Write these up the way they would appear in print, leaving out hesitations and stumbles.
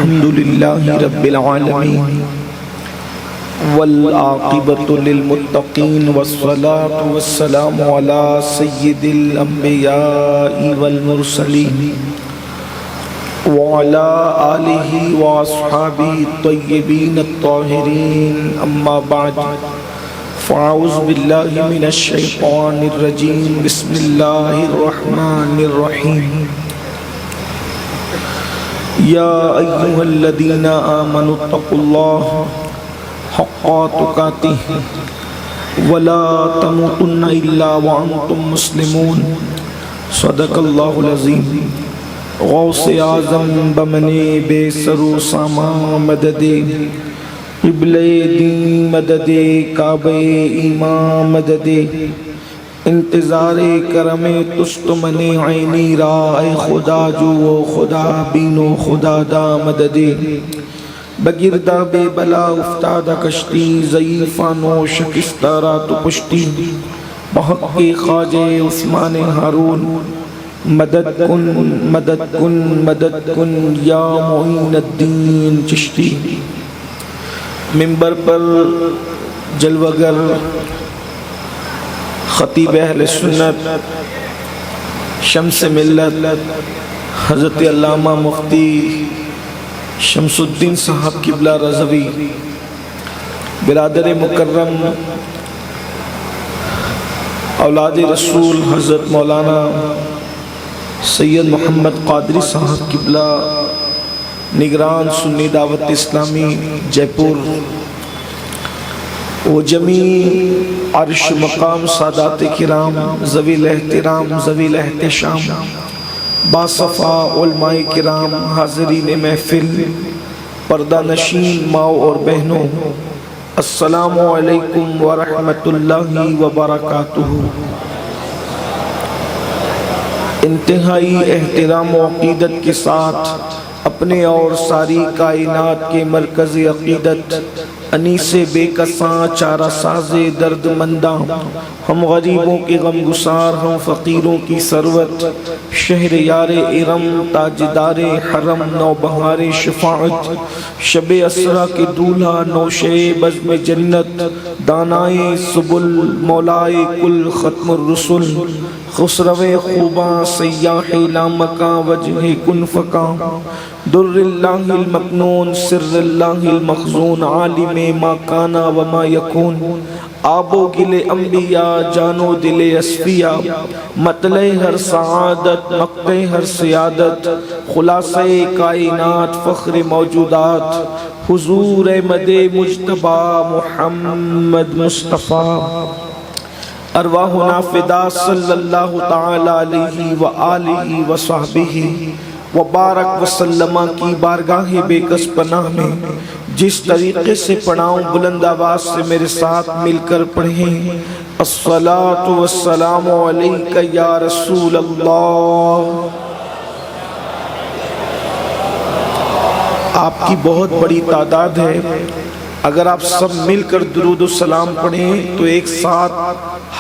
الحمد لله رب العالمين والعاقبة للمتقين والصلاة والسلام على سيد الأنبياء والمرسلين وعلى آله وأصحابه الطيبين الطاهرين أما بعد فأعوذ بالله من الشيطان الرجيم بسم الله الرحمن الرحيم يا أيها الذين آمنوا اتقوا الله حق تقاته ولا تموتن إلا وأنتم مسلمون صدق الله العظيم غوث اعظم بمنے بے سرو ساما مدد قبلِ دین مدد کعبہ ایمان مدد انتظار کرم تست من عینی رائے خدا جو و خدا بینو خدا دا مدد بگردہ بے بلا افتادہ کشتی ضعیفانو شکستہ رات پشتی بحق کے خواجہ عثمان ہارون مدد کن مدد کن مدد کن یا معین الدین چشتی منبر پر جلوگر خطیب اہل سنت شمس ملت حضرت علامہ مفتی شمس الدین صاحب قبلہ رضوی برادر مکرم اولاد رسول حضرت مولانا سید محمد قادری صاحب قبلہ نگران سنی دعوت اسلامی جے پور و جمیع عرش مقام سادات کرام ذوی الاحترام ذوی الاحتشام باصفا علماء کرام حاضرین محفل پردہ نشین ماؤں اور بہنوں السلام علیکم ورحمۃ اللہ وبرکاتہ۔ انتہائی احترام و عقیدت کے ساتھ اپنے اور ساری کائنات کے مرکز عقیدت انیس بے کساں چارہ ساز درد منداں ہم غریبوں کے غم گسار ہم فقیروں کی ثروت شہر یار ارم تاجدار حرم نوبہار شفاعت شب اسرا کے دولہا نوشے بزم جنت دانائے سبل مولائے کل ختم الرسل خسرو خوباں سیاح لامکاں وجہ کن فکاں در اللہ المکنون سر اللہ المخزون عالم ما کانا وما یکون آب و گل انبیاء جانو دل اصفیاء مطلع ہر سعادت مقتع ہر سیادت خلاصہ کائنات فخر موجودات حضور احمد مجتبی محمد مصطفیٰ ارواحنا فدا صلی اللہ تعالی علیہ وآلہ وصحبہ وبارک وسلم کی بارگاہ بے کس پناہ میں جس طریقے سے پڑھاؤں بلند آواز سے میرے ساتھ مل کر پڑھیں الصلاۃ والسلام علیک یا رسول اللہ۔ آپ کی بہت بڑی تعداد ہے، اگر آپ سب مل کر درود و سلام پڑھیں تو ایک ساتھ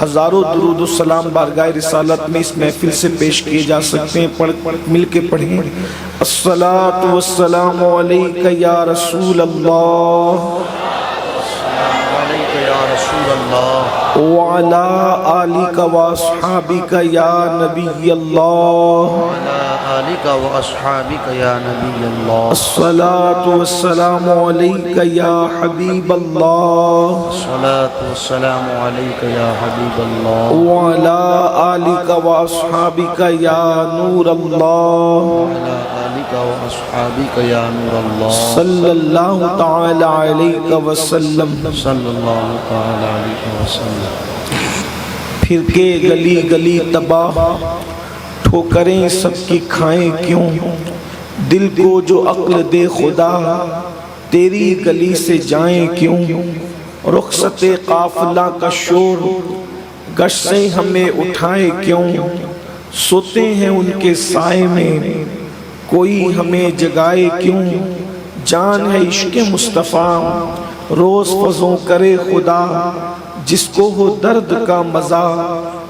ہزاروں درود و سلام بارگاہ رسالت میں اس محفل سے پیش کیے جا سکتے ہیں۔ مل کے پڑھیں الصلاۃ والسلام علیک یا رسول اللہ وعلی آلک واصحابک یا نبی اللہ الصلاۃ والسلام علیک یا حبیب اللہ وعلی آلک واصحابک یا نور اللہ صلی اللہ تعالی علیہ وسلم۔ پھر کے گلی گلی تباہ ٹھوکریں سب کی کھائیں کیوں، دل کو جو عقل دے خدا تیری گلی سے جائیں کیوں، رخصت قافلہ کا شور گشت سے ہمیں اٹھائے کیوں، سوتے ہیں ان کے سائے میں کوئی ہمیں جگائے کیوں، جان ہے عشق مصطفیٰ روز فضوں کرے خدا، جس کو ہو درد کا مزہ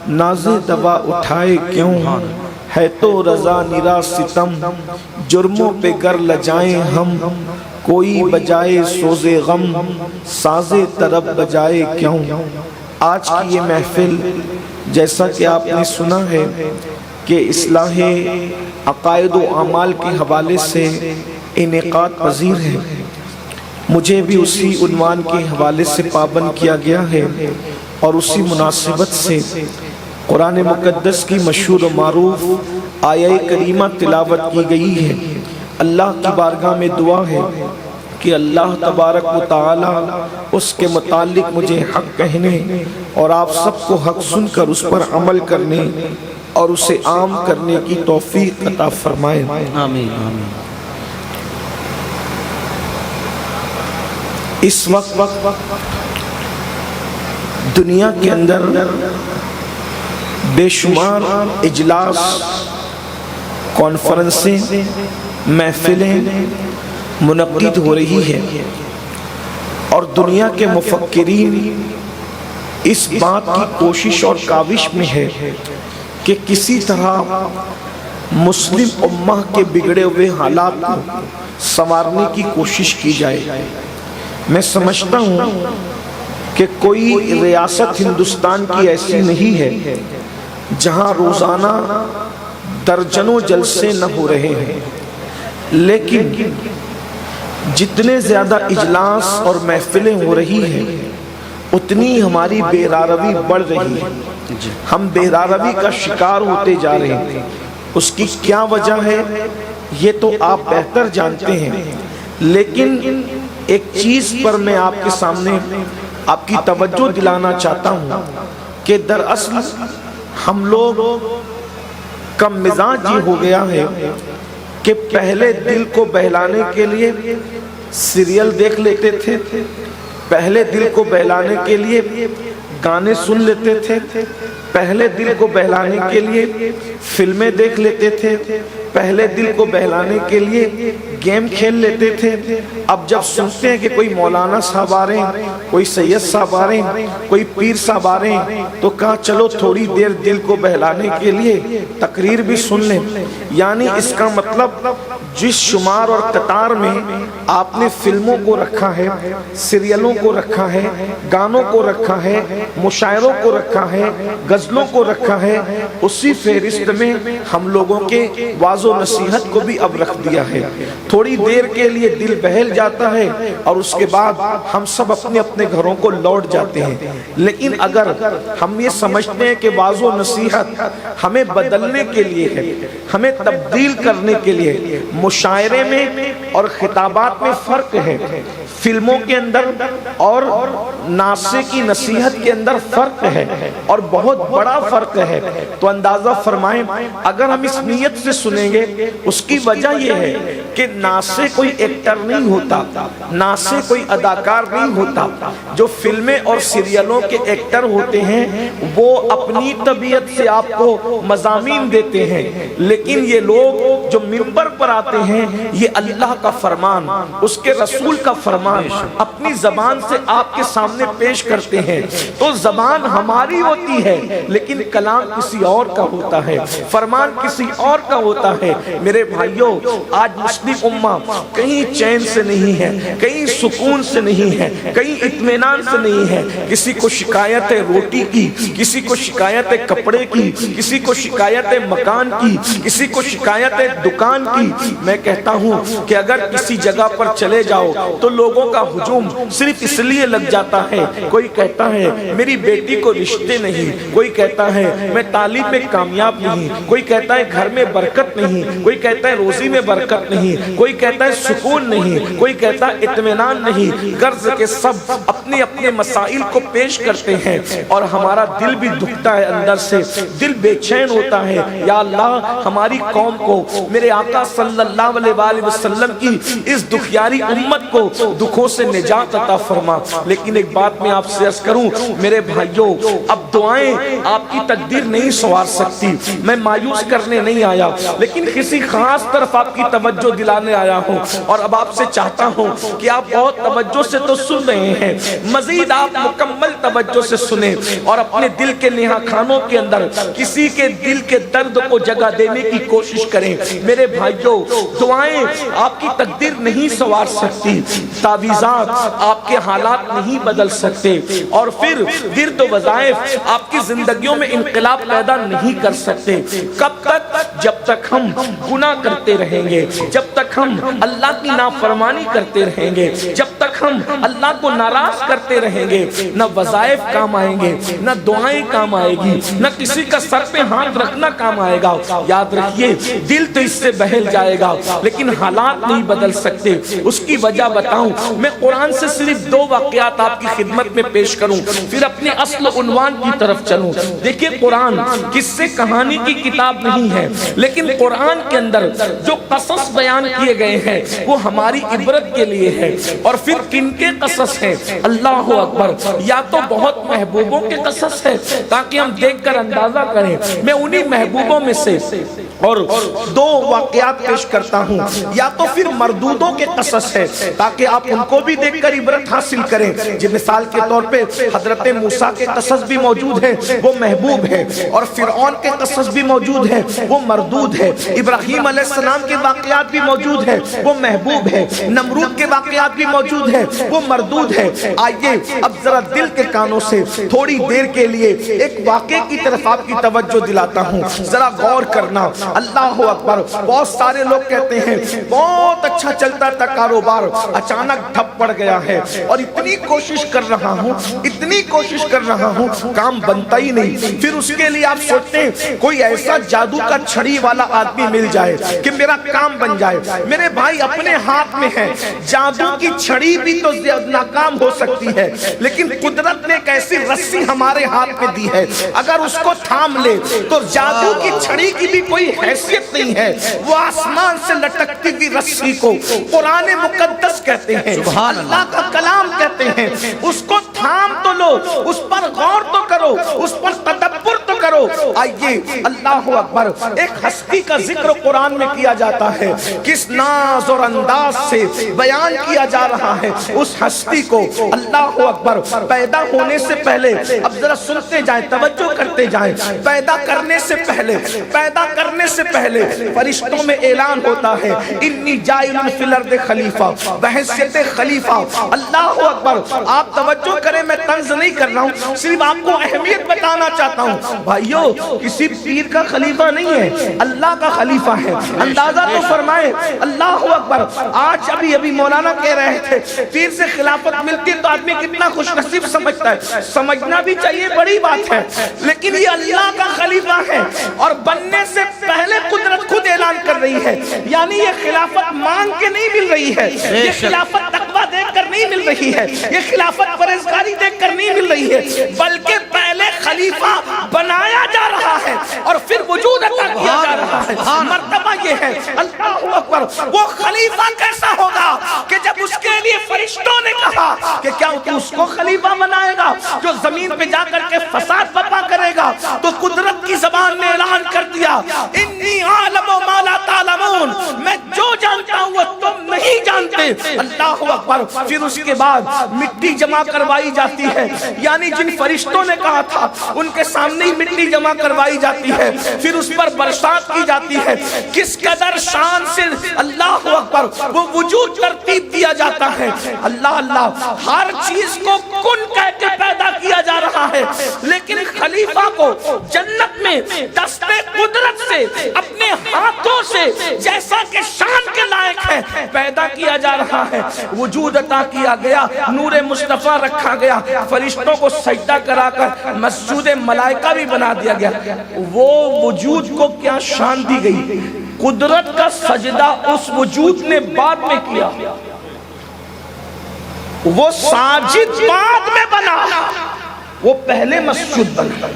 ناز دوا اٹھائے کیوں، ہے تو رضا نرا ستم، جرموں پہ گر لجائیں ہم، کوئی بجائے سوز غم، ساز طرب بجائے کیوں۔ آج کی یہ محفل جیسا کہ آپ نے سنا ہے کہ اصلاح عقائد و اعمال کے حوالے سے انعقاد پذیر ہے، مجھے بھی اسی عنوان کے حوالے سے پابند کیا گیا ہے، اور اسی مناسبت سے قرآن مقدس کی مشہور و معروف آیہ کریمہ تلاوت کی گئی ہے۔ اللہ کی بارگاہ میں دعا ہے کہ اللہ تبارک و تعالی اس کے متعلق مجھے حق کہنے اور آپ سب کو حق سن کر اس پر عمل کرنے اور اسے عام کرنے کی توفیق عطا فرمائے۔ آمین آمین۔ اس وقت دنیا کے اندر بے شمار اجلاس، کانفرنسیں، محفلیں منعقد ہو رہی ہے، اور دنیا کے مفکرین اس بات کی کوشش اور کاوش میں ہے کہ کسی طرح مسلم امہ کے بگڑے ہوئے حالات کو سنوارنے کی کوشش کی جائے۔ میں سمجھتا ہوں کہ کوئی ریاست ہندوستان کی ایسی نہیں ہے جہاں روزانہ درجنوں جلسے نہ ہو رہے ہیں، لیکن جتنے زیادہ اجلاس اور محفلیں ہو رہی ہیں اتنی ہماری بہراروی بڑھ رہی ہے، ہم بہراروی کا شکار ہوتے جا رہے ہیں۔ اس کی کیا وجہ ہے یہ تو آپ بہتر جانتے ہیں، لیکن ایک چیز پر میں آپ کے سامنے آپ کی توجہ دلانا چاہتا ہوں کہ دراصل ہم لوگ کا مزاج یہ ہو گیا ہے کہ پہلے دل کو بہلانے کے لیے سیریل دیکھ لیتے تھے، پہلے دل کو بہلانے کے لیے گانے سن لیتے تھے، پہلے دل کو بہلانے کے لیے فلمیں دیکھ لیتے تھے، پہلے دل کو بہلانے کے لیے گیم کھیل لیتے تھے۔ اب جب سنتے ہیں کہ کوئی مولانا صاحب آ رہے ہیں، کوئی سید صاحب آ رہے ہیں، کوئی پیر صاحب آ رہے ہیں، تو کہا چلو تھوڑی دیر دل کو بہلانے کے لیے تقریر بھی سن لیں۔ یعنی اس کا مطلب جس شمار اور قطار میں آپ نے فلموں کو رکھا ہے، سیریلوں کو رکھا ہے، گانوں کو رکھا ہے، مشاعروں کو رکھا ہے، غزلوں کو رکھا ہے، اسی فہرست میں ہم لوگوں کے واعظ و نصیحت کو بھی اب رکھ دیا ہے۔ تھوڑی دیر کے لیے دل بہل جاتا ہے اور اس کے بعد ہم سب اپنے اپنے گھروں کو لوٹ جاتے ہیں۔ لیکن اگر ہم یہ سمجھتے ہیں کہ واعظ و نصیحت ہمیں بدلنے کے لیے ہے، ہمیں تبدیل کرنے کے لیے، مشاعرے میں اور خطابات میں فرق ہے، فلموں کے اندر اور ناصح کی نصیحت کے اندر فرق ہے، اور بہت بڑا فرق ہے، تو اندازہ فرمائیں اگر ہم اس نیت سے سنیں گے، اس کی وجہ یہ ہے کہ ناصح کوئی ایکٹر نہیں ہوتا، ناصح کوئی اداکار نہیں ہوتا۔ جو فلمیں اور سیریلوں کے ایکٹر ہوتے ہیں وہ اپنی طبیعت سے آپ کو مضامین دیتے ہیں، لیکن یہ لوگ جو منبر پر آتے ہیں یہ اللہ کا فرمان، اس کے رسول کا فرمان اپنی زبان سے آپ کے سامنے پیش کرتے ہیں۔ تو زبان ہماری ہوتی ہے لیکن کلام کسی اور کا ہوتا ہے، فرمان کسی اور کا ہوتا ہے۔ میرے بھائیوں، آج مسلم امہ کہیں چین سے نہیں ہے، کہیں سکون سے نہیں ہے، کہیں اطمینان سے نہیں ہے۔ کسی کو شکایت ہے روٹی کی، کسی کو شکایت ہے کپڑے کی، کسی کو شکایت ہے مکان کی، کسی کو شکایت ہے دکان کی۔ میں کہتا ہوں کہ اگر کسی جگہ پر چلے جاؤ تو لوگوں کا ہجوم صرف اس لیے لگ جاتا ہے، کوئی کہتا ہے میری بیٹی کو رشتے نہیں، کوئی کہتا ہے میں تعلیم میں کامیاب نہیں، کوئی کہتا ہے گھر میں برکت نہیں، کوئی کہتا ہے روزی میں برکت نہیں، کوئی کہتا ہے سکون نہیں، کوئی کہتا ہے اطمینان نہیں۔ غرض کے سب اپنے اپنے مسائل کو پیش کرتے ہیں اور ہمارا دل بھی دکھتا ہے، اندر سے دل بے چین ہوتا ہے۔ یا اللہ ہماری قوم کو، میرے آقا صلی اللہ علیہ وآلہ وسلم کی اس دکھیاری امت کو دکھوں سے نجات عطا فرما۔ لیکن ایک بات میں آپ سے عرض کروں میرے بھائیوں، اب دعائیں آپ کی تقدیر نہیں سنوار سکتی. میں مایوس کرنے نہیں آیا لیکن کسی خاص طرف آپ کی توجہ دلانے آیا ہوں اور اب آپ سے چاہتا ہوں کہ آپ بہت توجہ سے تو سن رہے ہیں, مزید آپ مکمل توجہ سے سنیں اور اپنے دل کے نہا خانوں کے اندر کسی کے دل کے درد کو جگہ دینے کی کوشش کریں. میرے بھائیوں, دعائیں آپ کی تقدیر نہیں سنوار سکتی, تعویذات آپ کے حالات نہیں بدل سکتے, اور پھر ورد و وظائف آپ کی زندگیوں میں انقلاب پیدا نہیں کر سکتے. کب تک؟ جب تک ہم گناہ کرتے رہیں گے, جب تک ہم اللہ کی نافرمانی کرتے رہیں گے, جب تک ہم اللہ کو ناراض کرتے رہیں گے, نہ وظائف کام آئیں گے, نہ دعائیں کام آئے گی, نہ کسی کا سر پہ ہاتھ رکھنا کام آئے گا. یاد رکھیے, دل تو اس سے بہل جائے گا لیکن حالات نہیں بدل سکتے. اس کی وجہ بتاؤں, میں قرآن سے صرف 2 واقعات آپ کی خدمت میں پیش کروں, پھر اپنے اصل عنوان کی طرف چلوں. دیکھیں, قرآن قصے کہانی کی کتاب نہیں ہے, لیکن قرآن کے اندر جو قصص بیان کیے گئے ہیں وہ ہماری عبرت کے لیے ہے. اور پھر کن کے قصص ہیں؟ اللہ اکبر, یا تو بہت محبوبوں کے قصص ہیں تاکہ ہم دیکھ کر اندازہ کریں. میں انہی محبوبوں میں سے اور 2 واقعات پیش کرتا ہوں, یا تو پھر مردودوں کے قصص ہے تاکہ آپ ان کو بھی دیکھ کر عبرت حاصل کریں. جب مثال کے طور پہ حضرت موسیٰ کے قصص بھی موجود ہیں, وہ محبوب ہیں, اور فرعون کے قصص بھی موجود ہیں, وہ مردود ہے. ابراہیم علیہ السلام کے واقعات بھی موجود ہیں, وہ محبوب ہے. نمرود کے واقعات بھی موجود ہیں, وہ مردود ہے. آئیے اب ذرا دل کے کانوں سے تھوڑی دیر کے لیے ایک واقعے کی طرف آپ کی توجہ دلاتا ہوں, ذرا غور کرنا. اللہ اکبر. بہت سارے لوگ کہتے ہیں بہت اچھا چلتا تھا کاروبار, اچانک ٹھپ پڑ گیا ہے, اور اتنی کوشش کر رہا ہوں, اتنی کوشش کر رہا ہوں, کام بنتا ہی نہیں. پھر اس کے لیے آپ سوچتے ہیں کوئی ایسا جادو کا چھڑی والا آدمی مل جائے کہ میرا کام بن جائے. میرے بھائی, اپنے ہاتھ میں ہے, جادو کی چھڑی بھی تو ناکام ہو سکتی ہے, لیکن قدرت نے ایک ایسی رسی ہمارے ہاتھ میں دی ہے, اگر اس کو تھام لے تو جادو کی چھڑی کی بھی کوئی حیثیت نہیں ہے. وہ آسمان سے لٹکتی ہوئی رسی کو قرآن مقدس کہتے ہیں, اللہ کا کلام کہتے ہیں. اس کو تھام تو لو, اس پر غور تو کرو, اس پر تدبر تو کرو. آئیے, اللہ اکبر, ایک ہستی کا ذکر قرآن میں کیا جاتا ہے, کس ناز اور انداز سے بیان کیا جا رہا ہے اس ہستی کو. اللہ اکبر. پیدا ہونے سے پہلے, اب ذرا سنتے جائیں, توجہ کرتے جائیں, پیدا کرنے سے پہلے فرشتوں میں اعلان ہوتا ہے, انی جائل فی الارض خلیفہ, بحیثیت خلیفہ. اللہ اکبر. آپ توجہ کریں, میں طنز نہیں کر رہا ہوں, صرف آپ کو اہمیت بتانا چاہتا ہوں. بھائیو, کسی پیر کا خلیفہ نہیں ہے, اللہ کا خلیفہ ہے. اندازہ تو فرمائے. اللہ اکبر. آج ابھی مولانا کہہ رہے تھے پیر سے خلافت ملتی تو آدمی کتنا خوش نصیب سمجھتا ہے. سمجھنا بھی چاہیے, بڑی بات ہے, لیکن یہ اللہ کا خلیفہ ہے اور بننے سے پہلے قدرت خود اعلان کر رہی ہے. یعنی یہ خلافت مانگ کے نہیں مل رہی ہے, یہ خلافت تقویٰ دیکھ کر نہیں مل رہی ہے, یہ خلافت پرہیزگاری دیکھ کر نہیں مل رہی ہے, بلکہ پہلے خلیفہ بنایا جا رہا ہے اور پھر وجود عطا کیا جا رہا ہے. مرتبہ یہ ہے. اللہ اکبر. وہ خلیفہ کیسا ہوگا کہ جب اس کے لیے فرشتوں نے کہا کہ کیا تو اس کو خلیفہ بنائے گا جو زمین پہ جا کر کے فساد برپا کرے گا, تو قدرت کی زبان میں اعلان کر دیا, انی عالم ما لا تعلمون, میں جو جانتا ہوں وہ تم نہیں جانتے. اللہ اکبر. پھر اس کے بعد مٹی جمع کروائی جاتی ہے, یعنی جن فرشتوں نے کہا تھا ان کے سامنے ہی مٹی جمع کروائی جاتی ہے, پھر اس پر برسات کی جاتی ہے. کس قدر شان سے اللہ اکبر وہ وجود ترتیب دیا جاتا ہے. اللہ, ہر چیز کو کن کہہ کے پیدا کیا جا رہا ہے, لیکن خلیفہ کو جنت میں دستے قدرت سے اپنے ہاتھوں سے جیسا کہ شان کے لائق ہے پیدا کیا جا رہا ہے. وجود عطا کیا گیا, نور مصطفیٰ رکھا گیا, فرشتوں کو سجدہ کرا کر مسجود ملائکہ بھی بنا دیا گیا. وہ وجود کو کیا شان دی گئی, قدرت کا سجدہ اس وجود نے بعد میں کیا, وہ ساجد بعد میں بنا, وہ پہلے مسجود بنا.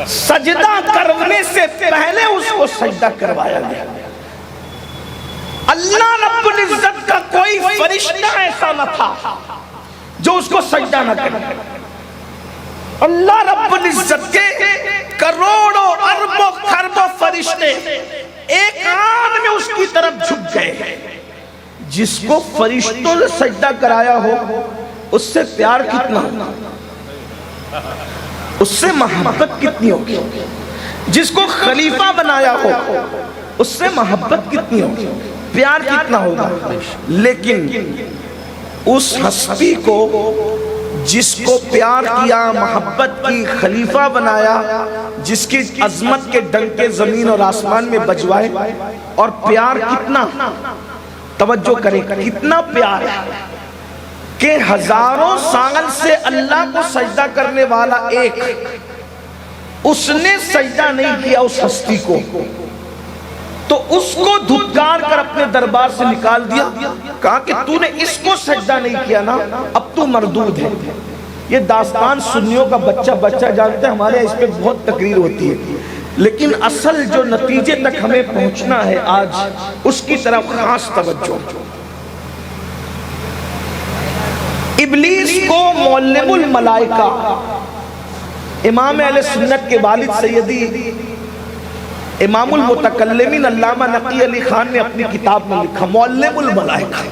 سجدہ کرنے سے پہلے اس کو سجدہ کروایا گیا. اللہ رب العزت کا کوئی فرشتہ ایسا نہ تھا جو اس کو سجدہ نہ کرے. اللہ رب العزت کے کروڑوں اربوں خربوں فرشتے ایک آن میں اس کی طرف جھک گئے. جس کو فرشتوں نے سجدہ کرایا ہو اس سے پیار کتنا ہوگا، اس سے محبت کتنی ہوگی. جس کو خلیفہ بنایا ہو اس سے محبت کتنی ہوگی، پیار کتنا ہوگا. لیکن اس ہستی کو جس کو پیار کیا، محبت کی، خلیفہ بنایا، جس کی عظمت کے ڈنکے زمین اور آسمان میں بجوائے، اور پیار کتنا، توجہ کریں کتنا پیار ہے کہ ہزاروں سال سے اللہ کو سجدہ کرنے والا ایک، اس نے سجدہ نہیں کیا اس ہستی کو، تو اس کو دھتکار کر اپنے دربار سے نکال دیا. کہا کہ تو نے اس کو سجدہ نہیں کیا نا، اب تو مردود ہے. یہ داستان سنیوں کا بچہ جانتے ہیں، ہمارے اس پہ بہت تقریر ہوتی ہے، لیکن اصل جو نتیجے تک ہمیں پہنچنا ہے آج اس کی طرف خاص توجہ. ابلیس کو معلم الملائکہ، امام اہل سنت کے والد سیدی امام المتکلمین علامہ نقی علی خان نے اپنی کتاب میں لکھا معلم الملائکہ،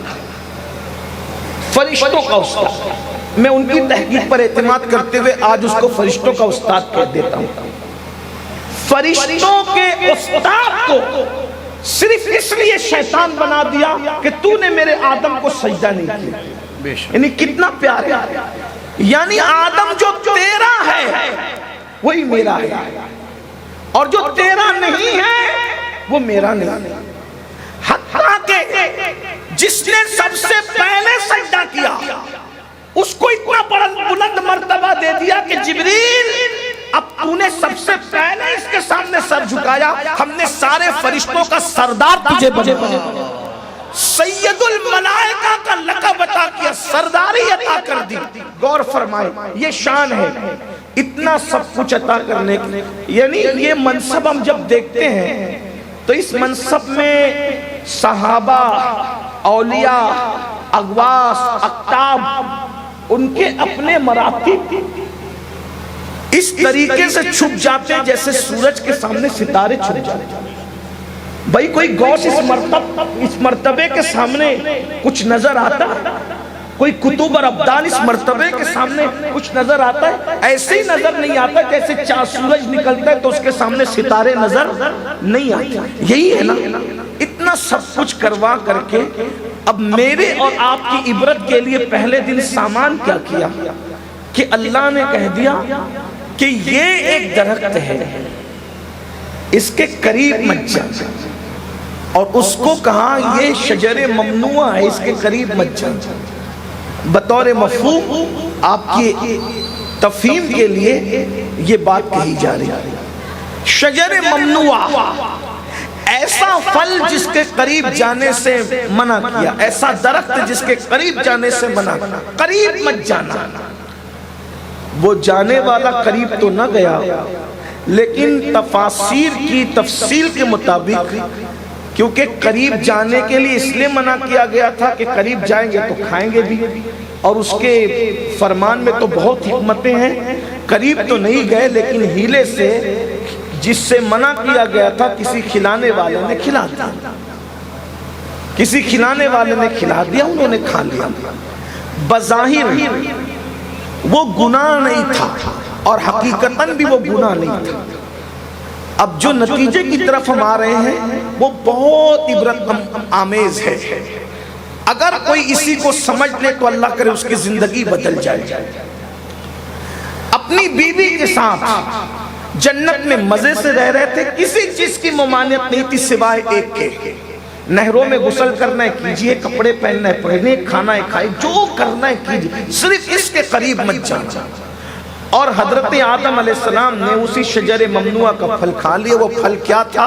فرشتوں کا استاد. میں ان کی تحقیق پر اعتماد کرتے ہوئے آج اس کو فرشتوں کا استاد کہہ دیتا ہوں. فرشتوں کے استاد کو صرف اس لیے شیطان بنا دیا کہ تو نے میرے آدم کو سجدہ نہیں کیا. یعنی کتنا پیار ہے، یعنی آدم جو تیرا ہے وہی میرا ہے، اور جو تیرا نہیں ہے وہ میرا نہیں. حتیٰ کہ جس نے سب سے پہلے سجدہ کیا اس کو اتنا بلند مرتبہ دے دیا کہ جبریل اب تو نے سب سے پہلے اس کے سامنے سر جھکایا، ہم نے سارے فرشتوں کا سردار تجھے بنا، سید الملائکہ کا لقب عطا کیا، سرداری عطا کر دی. غور فرمائے یہ شان ہے، اتنا سب کچھ عطا کرنے کے. یعنی یہ منصب ہم جب دیکھتے ہیں تو اس منصب میں صحابہ، اولیاء، اغواس، اقطاب، ان کے اپنے مراتب اس طریقے سے چھپ جاتے ہیں جیسے سورج کے سامنے ستارے چھپ جاتے ہیں. بھائی کوئی غوث اس مرتبے کے سامنے کچھ نظر آتا ہے؟ کوئی قطب اور ابدال اس مرتبے کے سامنے کچھ نظر آتا ہے؟ ایسے ہی نظر نہیں آتا جیسے چاند سورج نکلتا ہے تو اس کے سامنے ستارے نظر نہیں آتے. یہی ہے نا، اتنا سب کچھ کروا کر کے اب میرے اور آپ کی عبرت کے لیے پہلے دن سامان کیا کیا کہ اللہ نے کہہ دیا کہ یہ ایک درخت ہے، اس کے قریب مت جا، اور اس کو کہا یہ شجر ممنوع ہے، اس کے قریب مت جا. بطور مفہوم آپ کی تفہیم کے لیے یہ بات کہی جا رہی ہے. شجر ممنوع، ایسا پھل جس کے قریب جانے سے منع کیا، ایسا درخت جس کے قریب جانے سے منع کیا، قریب مت جانا. وہ جانے والا قریب تو نہ گیا، لیکن تفاسیر کی تفصیل کے مطابق کیونکہ قریب جانے کے لیے اس لیے منع کیا گیا تھا کہ قریب جائیں گے تو کھائیں گے بھی، اور اس کے فرمان میں تو بہت حکمتیں ہیں. قریب تو نہیں گئے لیکن ہیلے سے جس سے منع کیا گیا تھا کسی کھلانے والے نے کھلا دیا، کسی کھلانے والے نے کھلا دیا، انہوں نے کھا لیا. بظاہر وہ گناہ نہیں تھا اور حقیقتاً بھی وہ گناہ نہیں تھا. اب جو نتیجے کی طرف ہم آ رہے ہیں وہ بہت عبرت آمیز ہے. اگر کوئی اسی کو سمجھ لے تو اللہ کرے اس کی زندگی بدل جائے. اپنی بیوی کے ساتھ جنت میں مزے سے رہ رہے تھے، کسی چیز کی ممانعت نہیں تھی سوائے ایک کے، نہروں میں غسل کرنا ہے کیجئے، کپڑے پہننا ہے پہنے، کھانا ہے کھائے، جو کرنا ہے کیجئے، صرف اس کے قریب مت جانا. اور حضرت آدم علیہ السلام نے اسی شجر ممنوع کا پھل کھا لیا. وہ پھل کیا تھا؟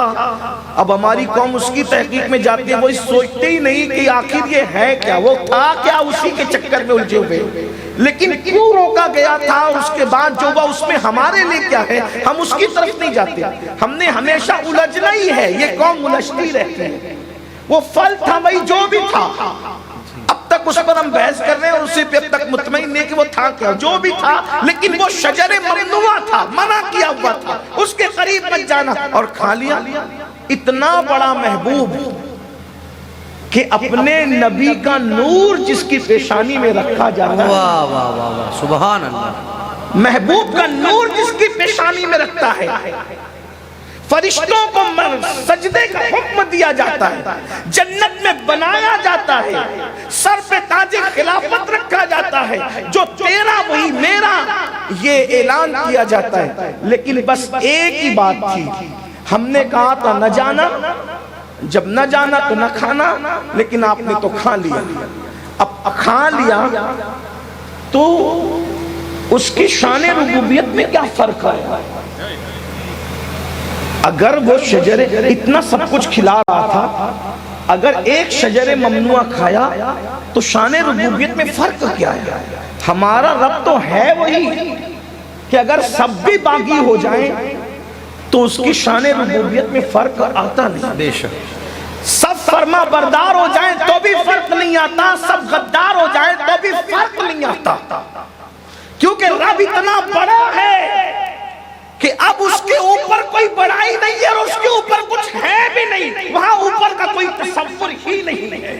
اب ہماری قوم اس کی تحقیق میں جاتی ہے، وہ سوچتے ہی نہیں کہ آخر یہ ہے کیا، وہ تھا کیا، اسی کے چکر میں الجھے ہوئے. لیکن کیوں روکا گیا تھا، اس کے بعد جو ہوا اس میں ہمارے لیے کیا ہے، ہم اس کی طرف نہیں جاتے. ہم نے ہمیشہ الجھنا ہی ہے، یہ قوم الجھتی رہتی ہے. وہ پھل تھا وہی جو بھی تھا، اب تک تک اس پر ہم بحث کر رہے ہیں اور اسی پہ اب تک مطمئن نہیں کہ وہ تھا کیا، جو بھی تھا، لیکن وہ شجر ممنوع تھا، منع کیا ہوا تھا، اس کے قریب مت جانا، اور کھا لیا۔ اتنا بڑا محبوب کہ اپنے نبی کا نور جس کی پیشانی میں رکھا جاتا ہے، واہ واہ واہ واہ، سبحان اللہ، محبوب کا نور جس کی پیشانی میں رکھتا ہے، فرشتوں کو سجدے کا حکم دیا جاتا ہے، جنت میں بنایا جاتا ہے، سر پہ تاج خلافت رکھا جاتا ہے، جو تیرا وہی میرا، یہ اعلان کیا جاتا ہے۔ لیکن بس ایک ہی بات تھی، ہم نے کہا تھا نہ جانا، جب نہ جانا تو نہ کھانا، لیکن آپ نے تو کھا لیا۔ اب کھا لیا تو اس کی شان ربوبیت میں کیا فرق ہے؟ اگر وہ شجر اتنا سب کچھ کھلا رہا تھا، اگر ایک شجر ممنوع کھایا تو شان ربوبیت میں فرق کیا ہے؟ ہمارا رب تو ہے وہی کہ اگر سب بھی باغی ہو جائیں تو اس کی شان ربوبیت میں فرق آتا نہیں۔ بے شک، سب فرما بردار ہو جائیں تو بھی فرق نہیں آتا، سب غدار ہو جائیں تو بھی فرق نہیں آتا، کیونکہ رب اتنا بڑا ہے کہ اب اس کے اوپر کوئی بڑائی نہیں ہے اور اس کے اوپر کچھ ہے بھی نہیں، وہاں اوپر کا کوئی تصور ہی نہیں ہے۔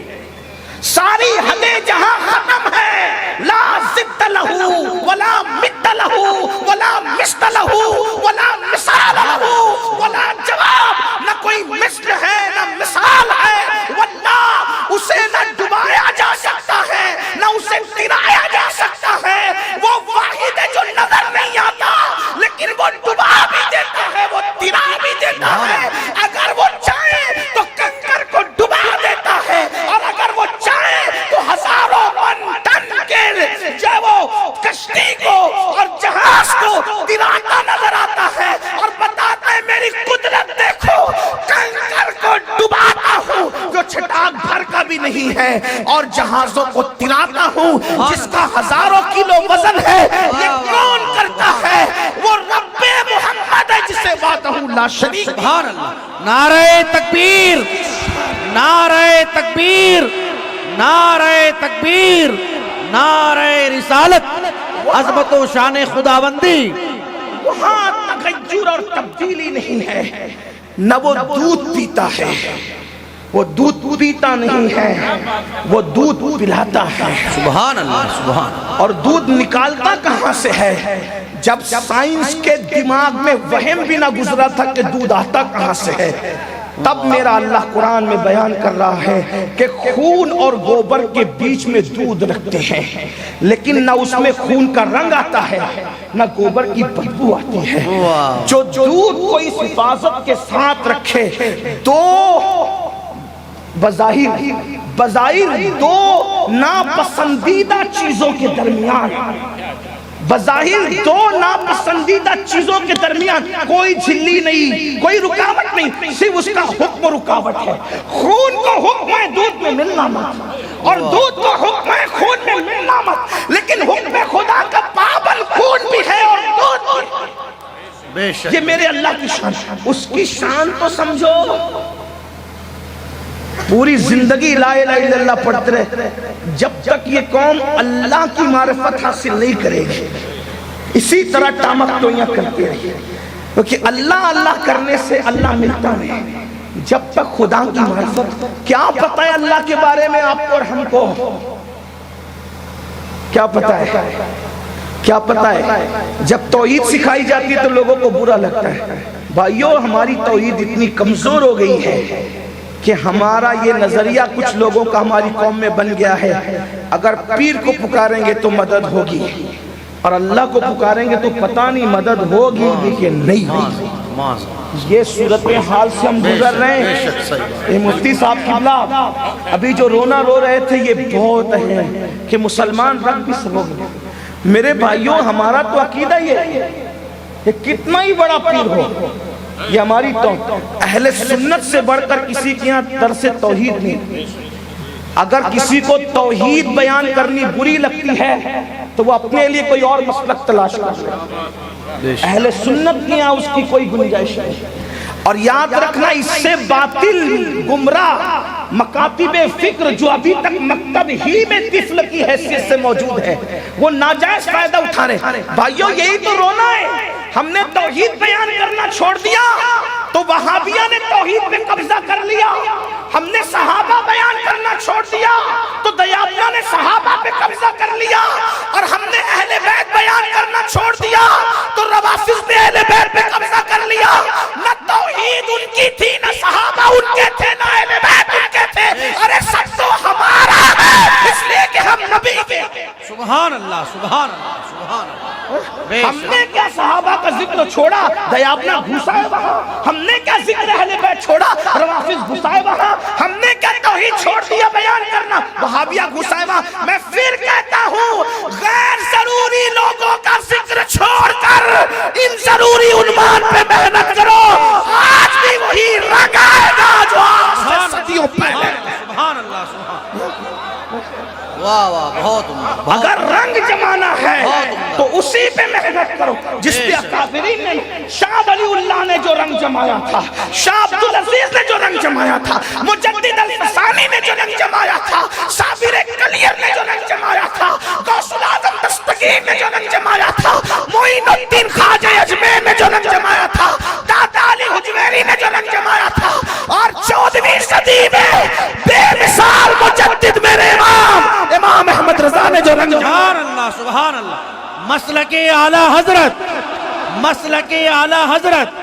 ساری حدیں جہاں ختم ہے، لا ضد لہو ولا مد لہو ولا مثل لہو ولا مثال لہو ولا جواب، نہ کوئی مثل ہے نہ مثال ہے، واللہ اسے نہ ڈبایا جا سکتا ہے نہ اسے گرایا جا سکتا ہے۔ وہ واحد ہے جو نظر نہیں آتا لیکن وہ ڈبا بھی دیتا ہے، وہ گرا بھی دیتا ہے، اگر وہ چاہے تو کنکر کو ڈبا دیتا ہے، اور اگر وہ چاہے تو ہزاروں ٹن کے جو وہ کشتی کو اور جہاز کو گراتا نظر آتا ہے اور بتاتا ہے میری قدرت دیکھو، کنکر کو ڈباتا ہوں جو چھٹاک بھر کا بھی نہیں ہے، اور جہازوں کو تراتا ہوں جس کا ہزاروں کلو وزن ہے۔ یہ کون کرتا ہے؟ وہ رب محمد ہے جسے وحدہ لا شریک۔ سبحان اللہ، نعرہ تکبیر، نعرہ تکبیر، نعرہ تکبیر، نعرہ رسالت، عظمت و شان خداوندی۔ وہاں تغیر اور تبدیلی نہیں ہے، نہ وہ دودھ پیتا ہے، وہ دودھ پیتا نہیں ہے، وہ دودھ پلاتا ہے۔ سبحان اللہ، سبحان اللہ، اور دودھ نکالتا کہاں سے ہے؟ جب سائنس کے دماغ میں وہم بھی نہ گزرا تھا کہ دودھ آتا کہاں سے ہے، تب میرا اللہ قرآن میں بیان کر رہا ہے کہ خون اور گوبر کے بیچ میں دودھ رکھتے ہیں، لیکن نہ اس میں خون کا رنگ آتا ہے نہ گوبر کی بدبو آتی ہے۔ جو دودھ کو اس حفاظت کے ساتھ رکھے، دو بظاہر دو ناپسندیدہ چیزوں کے درمیان، بظاہر دو ناپسندیدہ چیزوں کے درمیان کوئی جھلی نہیں، کوئی رکاوٹ نہیں، صرف اس کا حکم رکاوٹ ہے۔ خون کو حکم ہے دودھ میں ملنا مت، اور دودھ کو حکم ہے خون میں ملنا مت، لیکن حکم خدا کا پابند خون بھی ہے اور دودھ بھی۔ بے شک، یہ میرے اللہ کی شان، اس کی شان تو سمجھو۔ پوری زندگی لا الہ الا اللہ پڑھتے رہے، جب تک یہ قوم اللہ کی معرفت حاصل نہیں کرے گی، اسی طرح ٹامکٹوئیاں کرتے رہے، کیونکہ اللہ اللہ کرنے سے اللہ ملتا نہیں۔ جب تک خدا کی معرفت، کیا پتہ ہے اللہ کے بارے میں آپ کو اور ہم کو؟ کیا پتہ ہے؟ کیا پتہ ہے؟ جب توحید سکھائی جاتی ہے تو لوگوں کو برا لگتا ہے۔ بھائیو، ہماری توحید اتنی کمزور ہو گئی ہے کہ ہمارا یہ نظریہ کچھ لوگوں کا ہماری قوم میں بن گیا ہے، اگر پیر کو پکاریں گے تو مدد ہوگی، اور اللہ کو پکاریں گے تو پتہ نہیں مدد ہوگی بھی کہ نہیں ہوگی۔ یہ صورتحال سے ہم گزر رہے ہیں۔ مفتی صاحب قبلہ ابھی جو رونا رو رہے تھے، یہ بہت ہے کہ مسلمان رب بھی سب ہو گئے۔ میرے بھائیوں، ہمارا تو عقیدہ یہ ہے کہ کتنا ہی بڑا پیر ہو، یہ ہماری تو اہل سنت سے بڑھ کر کسی کے یہاں درس توحید نہیں۔ اگر کسی کو توحید بیان کرنی بری لگتی ہے تو وہ اپنے لیے کوئی اور مسلک تلاش کر لے، اہل سنت کے یہاں اس کی کوئی گنجائش نہیں۔ اور یاد رکھنا اس سے باطل گمراہ مکاتب فکر جو ابھی تک مکتب ہی میں طفل کی حیثیت سے موجود ہے وہ ناجائز فائدہ اٹھا رہے. بھائیو یہی تو رونا ہے. ہم نے توحید بیان کرنا چھوڑ دیا تو وہابیہ نے توحید پہ قبضہ کر لیا. ہم نے صحابہ بیان کرنا چھوڑ دیا تو دیابنا نے صحابہ پہ قبضہ کر لیا. اور ہم نے اہل بیت بیان کرنا چھوڑ دیا تو روافض نے اہل بیت پہ قبضہ کر لیا. نہ توحید ان کی تھی نہ صحابہ ان کے تھے نہ اہل بیت ان کے تھے. ارے سب تو ہمارا ہے اس لیے کہ ہم نبی کے. سبحان اللہ سبحان اللہ سبحان اللہ. ہم نے کیا صحابہ کا ذکر چھوڑا دیابنا گھسا ہے وہاں. ہم نے کیا ذکر اہل بیت چھوڑا روافض گھسا ہے وہاں. ہم نے کیا توحید چھوڑ دیا بیان کرنا وہابیہ گھسا ہے وہاں. میں پھر کہتا ہوں غیر ضروری لوگوں کا ذکر چھوڑ کر ان ضروری عنوان پہ محنت کرو. آج بھی وہی رنگ آئے گا جو آج سے صدیوں پہلے. سبحان اللہ سبحان اللہ. واہ واہ بہت عمدہ. اگر رنگ جمانا ہے تو اسی پہ محنت کرو جس پہ اکابرین نے شاہ ولی اللہ نے جو رنگ جمایا تھا, شاہ عبدالعزیز نے جو رنگ جمایا تھا, مجدد الفسانی نے جو رنگ جمایا تھا, صابر کلیر نے جو رنگ جمایا تھا, غوث العظم دستگیر نے جو رنگ جمایا تھا, معین الدین خواجہ اجمیر نے جو رنگ جمایا تھا, دادا علی حجویری نے جو رنگ جمایا تھا, اور 14ویں صدی میں بے مثال مجدد میرے امام احمد رضا نے جو رنگ جمایا. سبحان اللہ سبحان اللہ. مسلک اعلی حضرت مسلک اعلی حضرت.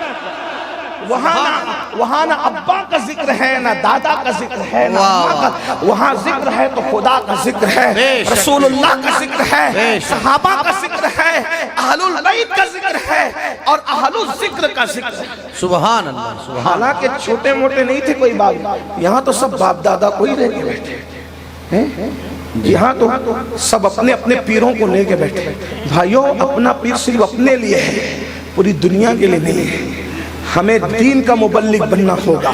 وہاں نہ ابا کا ذکر ہے نہ دادا کا ذکر ہے نہ اماں کا. وہاں ذکر ہے تو خدا کا ذکر ہے, رسول اللہ کا ذکر ہے, صحابہ کا ذکر ہے, اہل البیت کا ذکر ہے اور اہل الذکر کا ذکر ہے. سبحان اللہ سبحان. حالانکہ چھوٹے موٹے نہیں تھے کوئی بات. یہاں تو سب باپ دادا کو ہی لے کے بیٹھے ہیں. یہاں تو سب اپنے اپنے پیروں کو لے کے بیٹھے. بھائیوں اپنا پیر صرف اپنے لیے ہے, پوری دنیا کے لیے نہیں ہے. ہمیں دین کا مبلغ بننا ہوگا,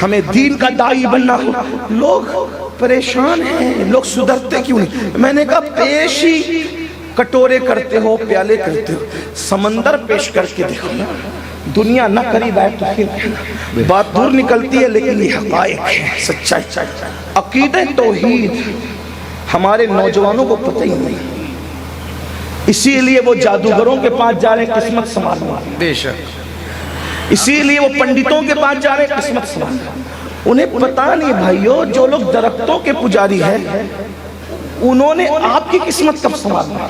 ہمیں دین کا داعی بننا ہوگا. لوگ پریشان ہیں, لوگ سدھرتے کیوں نہیں. میں نے کہا پیش ہی کٹورے کرتے ہو پیالے کرتے ہو, سمندر پیش کر کے دیکھو نا. دنیا نہ قریب آئے تو پھر بات دور نکلتی ہے لیکن یہ حقائق ہے, سچائی. عقیدہ توحید ہمارے نوجوانوں کو پتہ ہی نہیں, اسی لیے وہ جادوگروں کے پاس جا رہے ہیں قسمت سنبھالنے. بے شک. اسی لیے وہ پنڈتوں کے پاس جا رہے ہیں قسمت سنبھالنے. انہیں پتہ نہیں بھائیو, جو لوگ درختوں کے پجاری ہیں انہوں نے آپ کی قسمت کب سنبھالنا.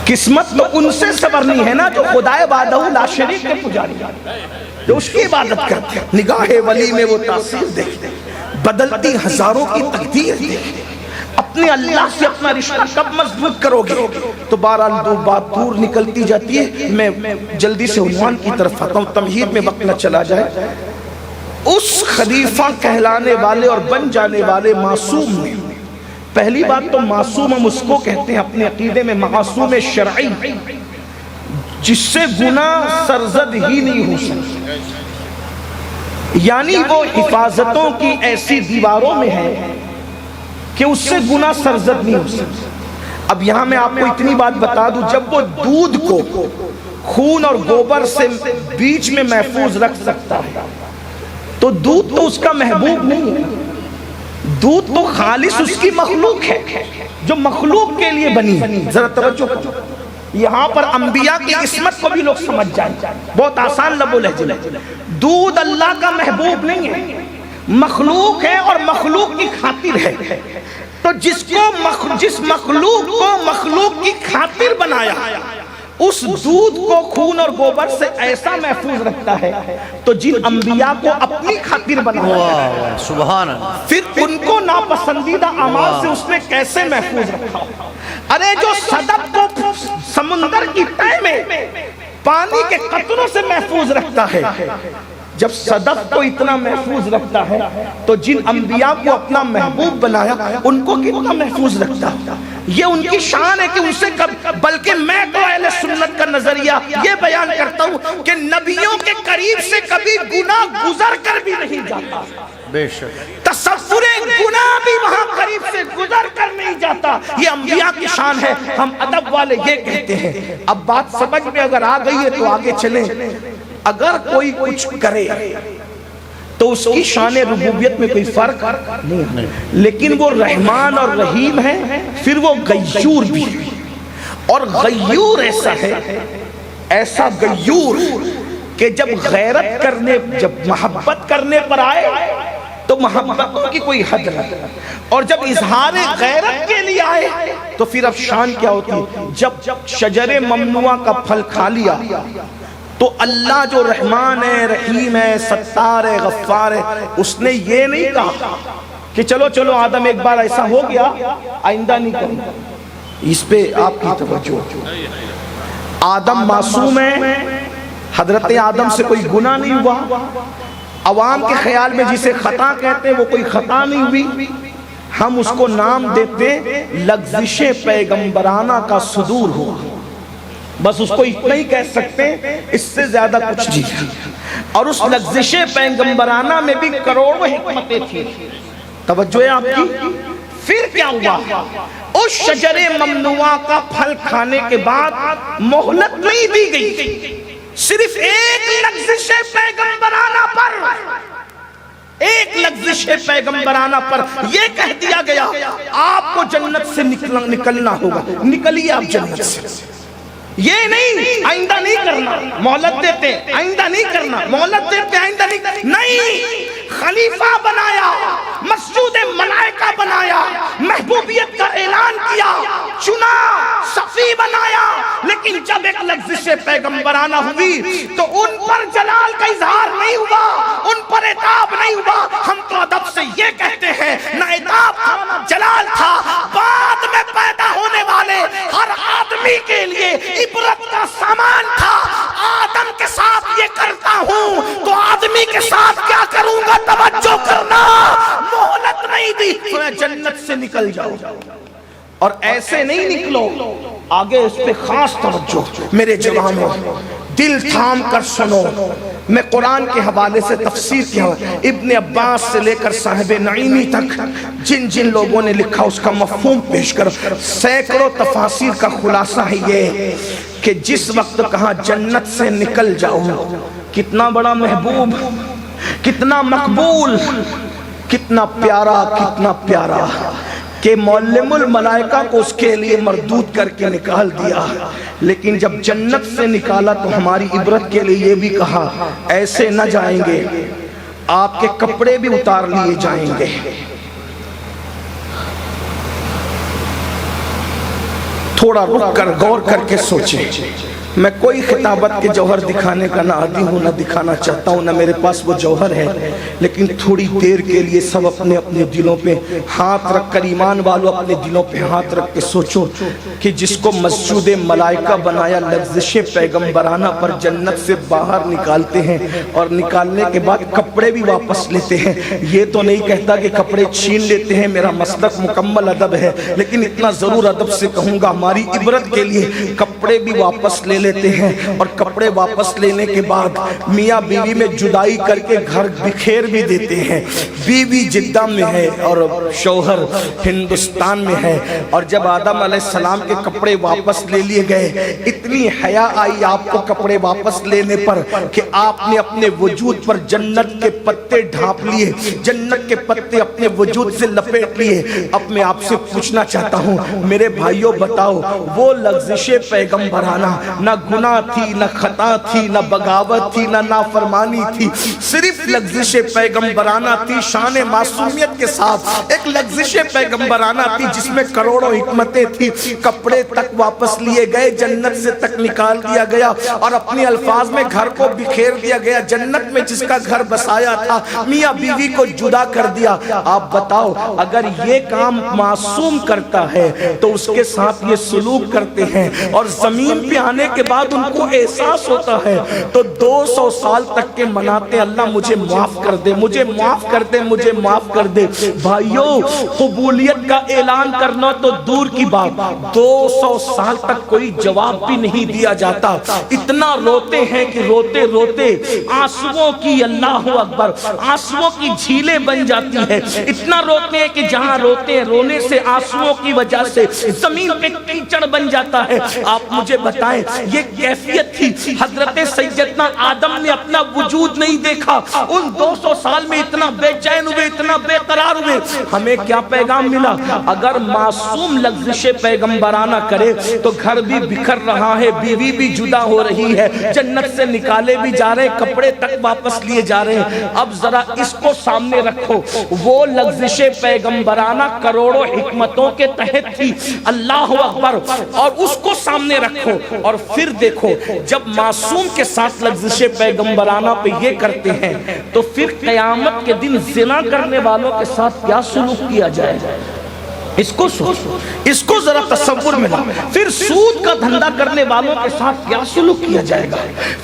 قسمت تو ان سے سنورنی ہے نا جو خدائے وحدہ لا شریک کے پجاری ہیں, جو اس کی عبادت کرتے ہیں. نگاہ ولی میں وہ تاثیر دیکھتے, بدلتی ہزاروں کی تقدیر دیکھتے. اپنے اللہ سے اپنا رشتہ کب مضبوط کرو گے. تو بہرحال دو بات دور نکلتی جاتی ہے. میں جلدی سے عنوان کی طرف آتا ہوں, تمہید میں وقت نہ چلا جائے. اس خلیفہ کہلانے والے اور بن جانے والے معصوم میں پہلی بات تو معصوم ہم اس کو کہتے ہیں اپنے عقیدے میں معصوم شرعی, جس سے گناہ سرزد ہی نہیں ہو سکتا. یعنی وہ حفاظتوں کی ایسی دیواروں میں ہے کہ اس سے گناہ سرزد نہیں ہو سکتا. اب یہاں میں آپ کو اتنی بات بتا دوں, جب وہ دودھ کو خون اور گوبر سے بیچ میں محفوظ رکھ سکتا ہے تو دودھ تو اس کا محبوب نہیں ہے. دودھ تو خالص اس کی مخلوق ہے جو مخلوق کے لیے بنی ہے. ذرا توجہ کرو, یہاں پر انبیاء کی عصمت کو بھی لوگ سمجھ جائیں. بہت آسان لب و لہجہ. دودھ اللہ کا محبوب نہیں ہے, مخلوق ہے اور مخلوق کی خاطر ہے. تو جس مخلوق کو مخلوق کی خاطر بنایا اس دودھ کو خون اور گوبر سے ایسا محفوظ رکھتا ہے تو جن انبیاء کو اپنی خاطر بنایا سبحان اللہ, پھر ان کو ناپسندیدہ اعمال سے اس نے کیسے محفوظ رکھا. ارے جو صدف کو سمندر کی تہہ میں پانی کے قطروں سے محفوظ رکھتا ہے, جب صدف کو اتنا محفوظ رکھتا ہے تو جن انبیاء کو اپنا محبوب بنایا ان کو کتنا محفوظ رکھتا ہے. یہ ان کی شان ہے کہ ان سے بلکہ میں تو اہل سنت کا نظریہ یہ بیان کرتا ہوں کہ نبیوں کے قریب سے کبھی گناہ گزر کر بھی نہیں جاتا. بے شک. تصور گناہ بھی وہاں قریب سے گزر کر نہیں جاتا. یہ انبیاء کی شان ہے. ہم ادب والے یہ کہتے ہیں. اب بات سمجھ میں اگر آ گئی ہے تو آگے چلیں. اگر کوئی کچھ کرے تو اس کی شان ربوبیت میں کوئی فرق نہیں، لیکن وہ رحمان اور رحیم ہے، پھر وہ غیور بھی ہے، اور غیور ایسا ہے، ایسا غیور کہ جب غیرت کرنے، جب محبت کرنے پر آئے تو محبت کی کوئی حد نہیں، اور جب اظہار غیرت کے لیے آئے تو پھر اب شان کیا ہوتی ہے؟ جب شجر ممنوعہ کا پھل کھا لیا تو اللہ جو رحمان ہے، رحیم ہے، ستار ہے، غفار ہے، اس نے یہ نہیں کہا کہ چلو چلو آدم ایک بار ایسا ہو گیا آئندہ نہیں کروں گا۔ اس پہ آپ کی توجہ، آدم معصوم ہے، حضرت آدم سے کوئی گناہ نہیں ہوا، عوام کے خیال میں جسے خطا کہتے ہیں وہ کوئی خطا نہیں ہوئی، ہم اس کو نام دیتے لغزش پیغمبرانہ کا صدور ہوا، بس اس کو اتنا ہی کہہ سکتے ہیں، اس سے زیادہ کچھ نہیں۔ اور اس لغزش پیغمبرانہ میں بھی کروڑوں حکمتیں تھیں، توجہ ہے آپ کی۔ پھر کیا ہوا؟ اس شجر ممنوعہ کا پھل کھانے کے بعد مہلت نہیں دی گئی، صرف ایک لغزش پیغمبرانہ پر، ایک لغزش پیغمبرانہ پر یہ کہہ دیا گیا آپ کو جنت سے نکلنا ہوگا، نکلیے آپ جنت سے، یہ نہیں آئندہ نہیں کرنا، مہلت دیتے آئندہ نہیں کرنا، مہلت دیتے آئندہ نہیں، خلیفہ بنایا، مسجود ملائکہ بنایا، محبوبیت کا اعلان کیا، چنا، صفی بنایا، لیکن جب ایک لغزش پیغمبرانہ ہوئی تو ان پر جلال کا اظہار نہیں ہوا، ان پر عتاب نہیں ہوا۔ ہم تو ادب سے یہ کہتے ہیں نہ عتاب تھا نہ جلال تھا، بعد میں پیدا ہونے والے ہر آدمی کے لیے عبرت کا سامان تھا۔ آدم کے ساتھ یہ کرتا ہوں تو آدمی کے ساتھ کیا کروں گا؟ توجہ کرنا، مہلت نہیں دی، تو جنت سے نکل جاؤ، اور ایسے نہیں نکلو، آگے اس پہ خاص توجہ میرے جوانوں، دل تھام کر سنو۔ میں قرآن کے حوالے سے تفسیر کیا ہوں، ابن عباس سے لے کر صاحب نعیمی تک جن جن لوگوں نے لکھا اس کا مفہوم پیش کر، سینکڑوں تفاسیر کا خلاصہ ہے یہ کہ جس وقت کہا جنت سے نکل جاؤ، کتنا بڑا محبوب، کتنا مقبول، کتنا پیارا کہ معلم الملائکہ کو اس کے لیے مردود کر کے نکال دیا، لیکن جب جنت سے نکالا تو ہماری عبرت کے لیے یہ بھی کہا ایسے نہ جائیں گے، آپ کے کپڑے بھی اتار لیے جائیں گے۔ تھوڑا رک کر غور کر کے سوچیں، میں کوئی خطابت کے جوہر دکھانے کا نہ عادی ہوں، نہ دکھانا چاہتا ہوں، نہ میرے پاس وہ جوہر ہے، لیکن تھوڑی دیر کے لیے سب اپنے اپنے دلوں پہ ہاتھ رکھ کر، ایمان والوں اپنے دلوں پہ ہاتھ رکھ کے سوچو کہ جس کو مسجود ملائکہ بنایا، لغزش پیغمبرانہ پر جنت سے باہر نکالتے ہیں اور نکالنے کے بعد کپڑے بھی واپس لیتے ہیں۔ یہ تو نہیں کہتا کہ کپڑے چھین لیتے ہیں، میرا مسلک مکمل ادب ہے، لیکن اتنا ضرور ادب سے کہوں گا ہماری عبرت کے لیے کپڑے بھی واپس لے لیتے ہیں، اور کپڑے واپس لینے کے بعد میاں بیوی میں جدائی کر کے گھر بکھیر بھی دیتے ہیں، بیوی جدہ میں ہے اور شوہر ہندوستان میں ہے۔ اور جب آدم علیہ السلام کے کپڑے واپس لے لیے گئے، اتنی حیا آئی آپ کو کپڑے واپس لینے پر کہ آپ نے اپنے وجود پر جنت کے پتے ڈھانپ لیے، جنت کے پتے اپنے وجود سے لپیٹ لیے۔ اب میں آپ سے پوچھنا چاہتا ہوں میرے بھائیوں، بتاؤ وہ لغزش پیغمبرانہ نہ گناہ تھی، نہ خطا تھی، نہ بغاوت تھی، نہ نافرمانی تھی، صرف لغزش پیغمبرانہ تھی، شان معصومیت کے ساتھ ایک لغزش پیغمبرانہ تھی جس میں کروڑوں حکمتیں تھی۔ کپڑے تک واپس لیے گئے، جنت سے تک نکال دیا گیا، اور اپنے الفاظ میں گھر کو بکھیر دیا گیا، جنت میں جس کا گھر بسایا تھا میاں بیوی کو جدا کر دیا۔ آپ بتاؤ اگر یہ کام معصوم کرتا ہے تو اس کے ساتھ یہ سلوک کرتے ہیں، اور زمین پہ آنے کے بعد ان کو احساس ہوتا ہے تو 200 سال تک کے مناتے اللہ مجھے معاف کر دے، مجھے معاف کر دے، مجھے معاف کر دے۔ بھائیو، قبولیت کا اعلان کرنا تو دور کی بات، 200 سال تک کوئی جواب بھی نہیں دیا جاتا۔ اتنا روتے ہیں کہ روتے روتے آنسوؤں کی، اللہ اکبر، آنسوؤں کی جھیلیں بن جاتی ہیں۔ اتنا روتے ہیں کہ جہاں روتے ہیں، رونے سے آنسوؤں کی وجہ سے زمین پہ کیچڑ بن جاتا ہے۔ آپ مجھے بتائیں یہ کیفیت تھی. حضرت سیدنا آدم نے اپنا وجود نہیں دیکھا, ان 200 سال میں اتنا بے چین ہوئے, اتنا بے قرار ہوئے. ہمیں کیا پیغام ملا؟ اگر معصوم لغزش پیغمبرانہ کرے تو گھر بھی بکھر رہا ہے, بیوی بھی جدا ہو رہی ہے, جنت سے نکالے بھی جا رہے, کپڑے تک واپس لیے جا رہے ہیں. اب ذرا اس کو سامنے رکھو, وہ لغزش پیغمبرانہ کروڑوں حکمتوں کے تحت تھی, اللہ اکبر, اور اس کو سامنے رکھو اور پھر دیکھو جب معصوم کے ساتھ لغزش پیغمبرانہ پہ یہ کرتے ہیں تو پھر قیامت کے دن زنا کرنے والوں کے ساتھ کیا سلوک کیا جائے گا. اس کو سوچو, اس کو ذرا تصور میں لا. پھر سود کا دھندا کرنے والوں کے ساتھ کیا سلوک کیا جائے گا.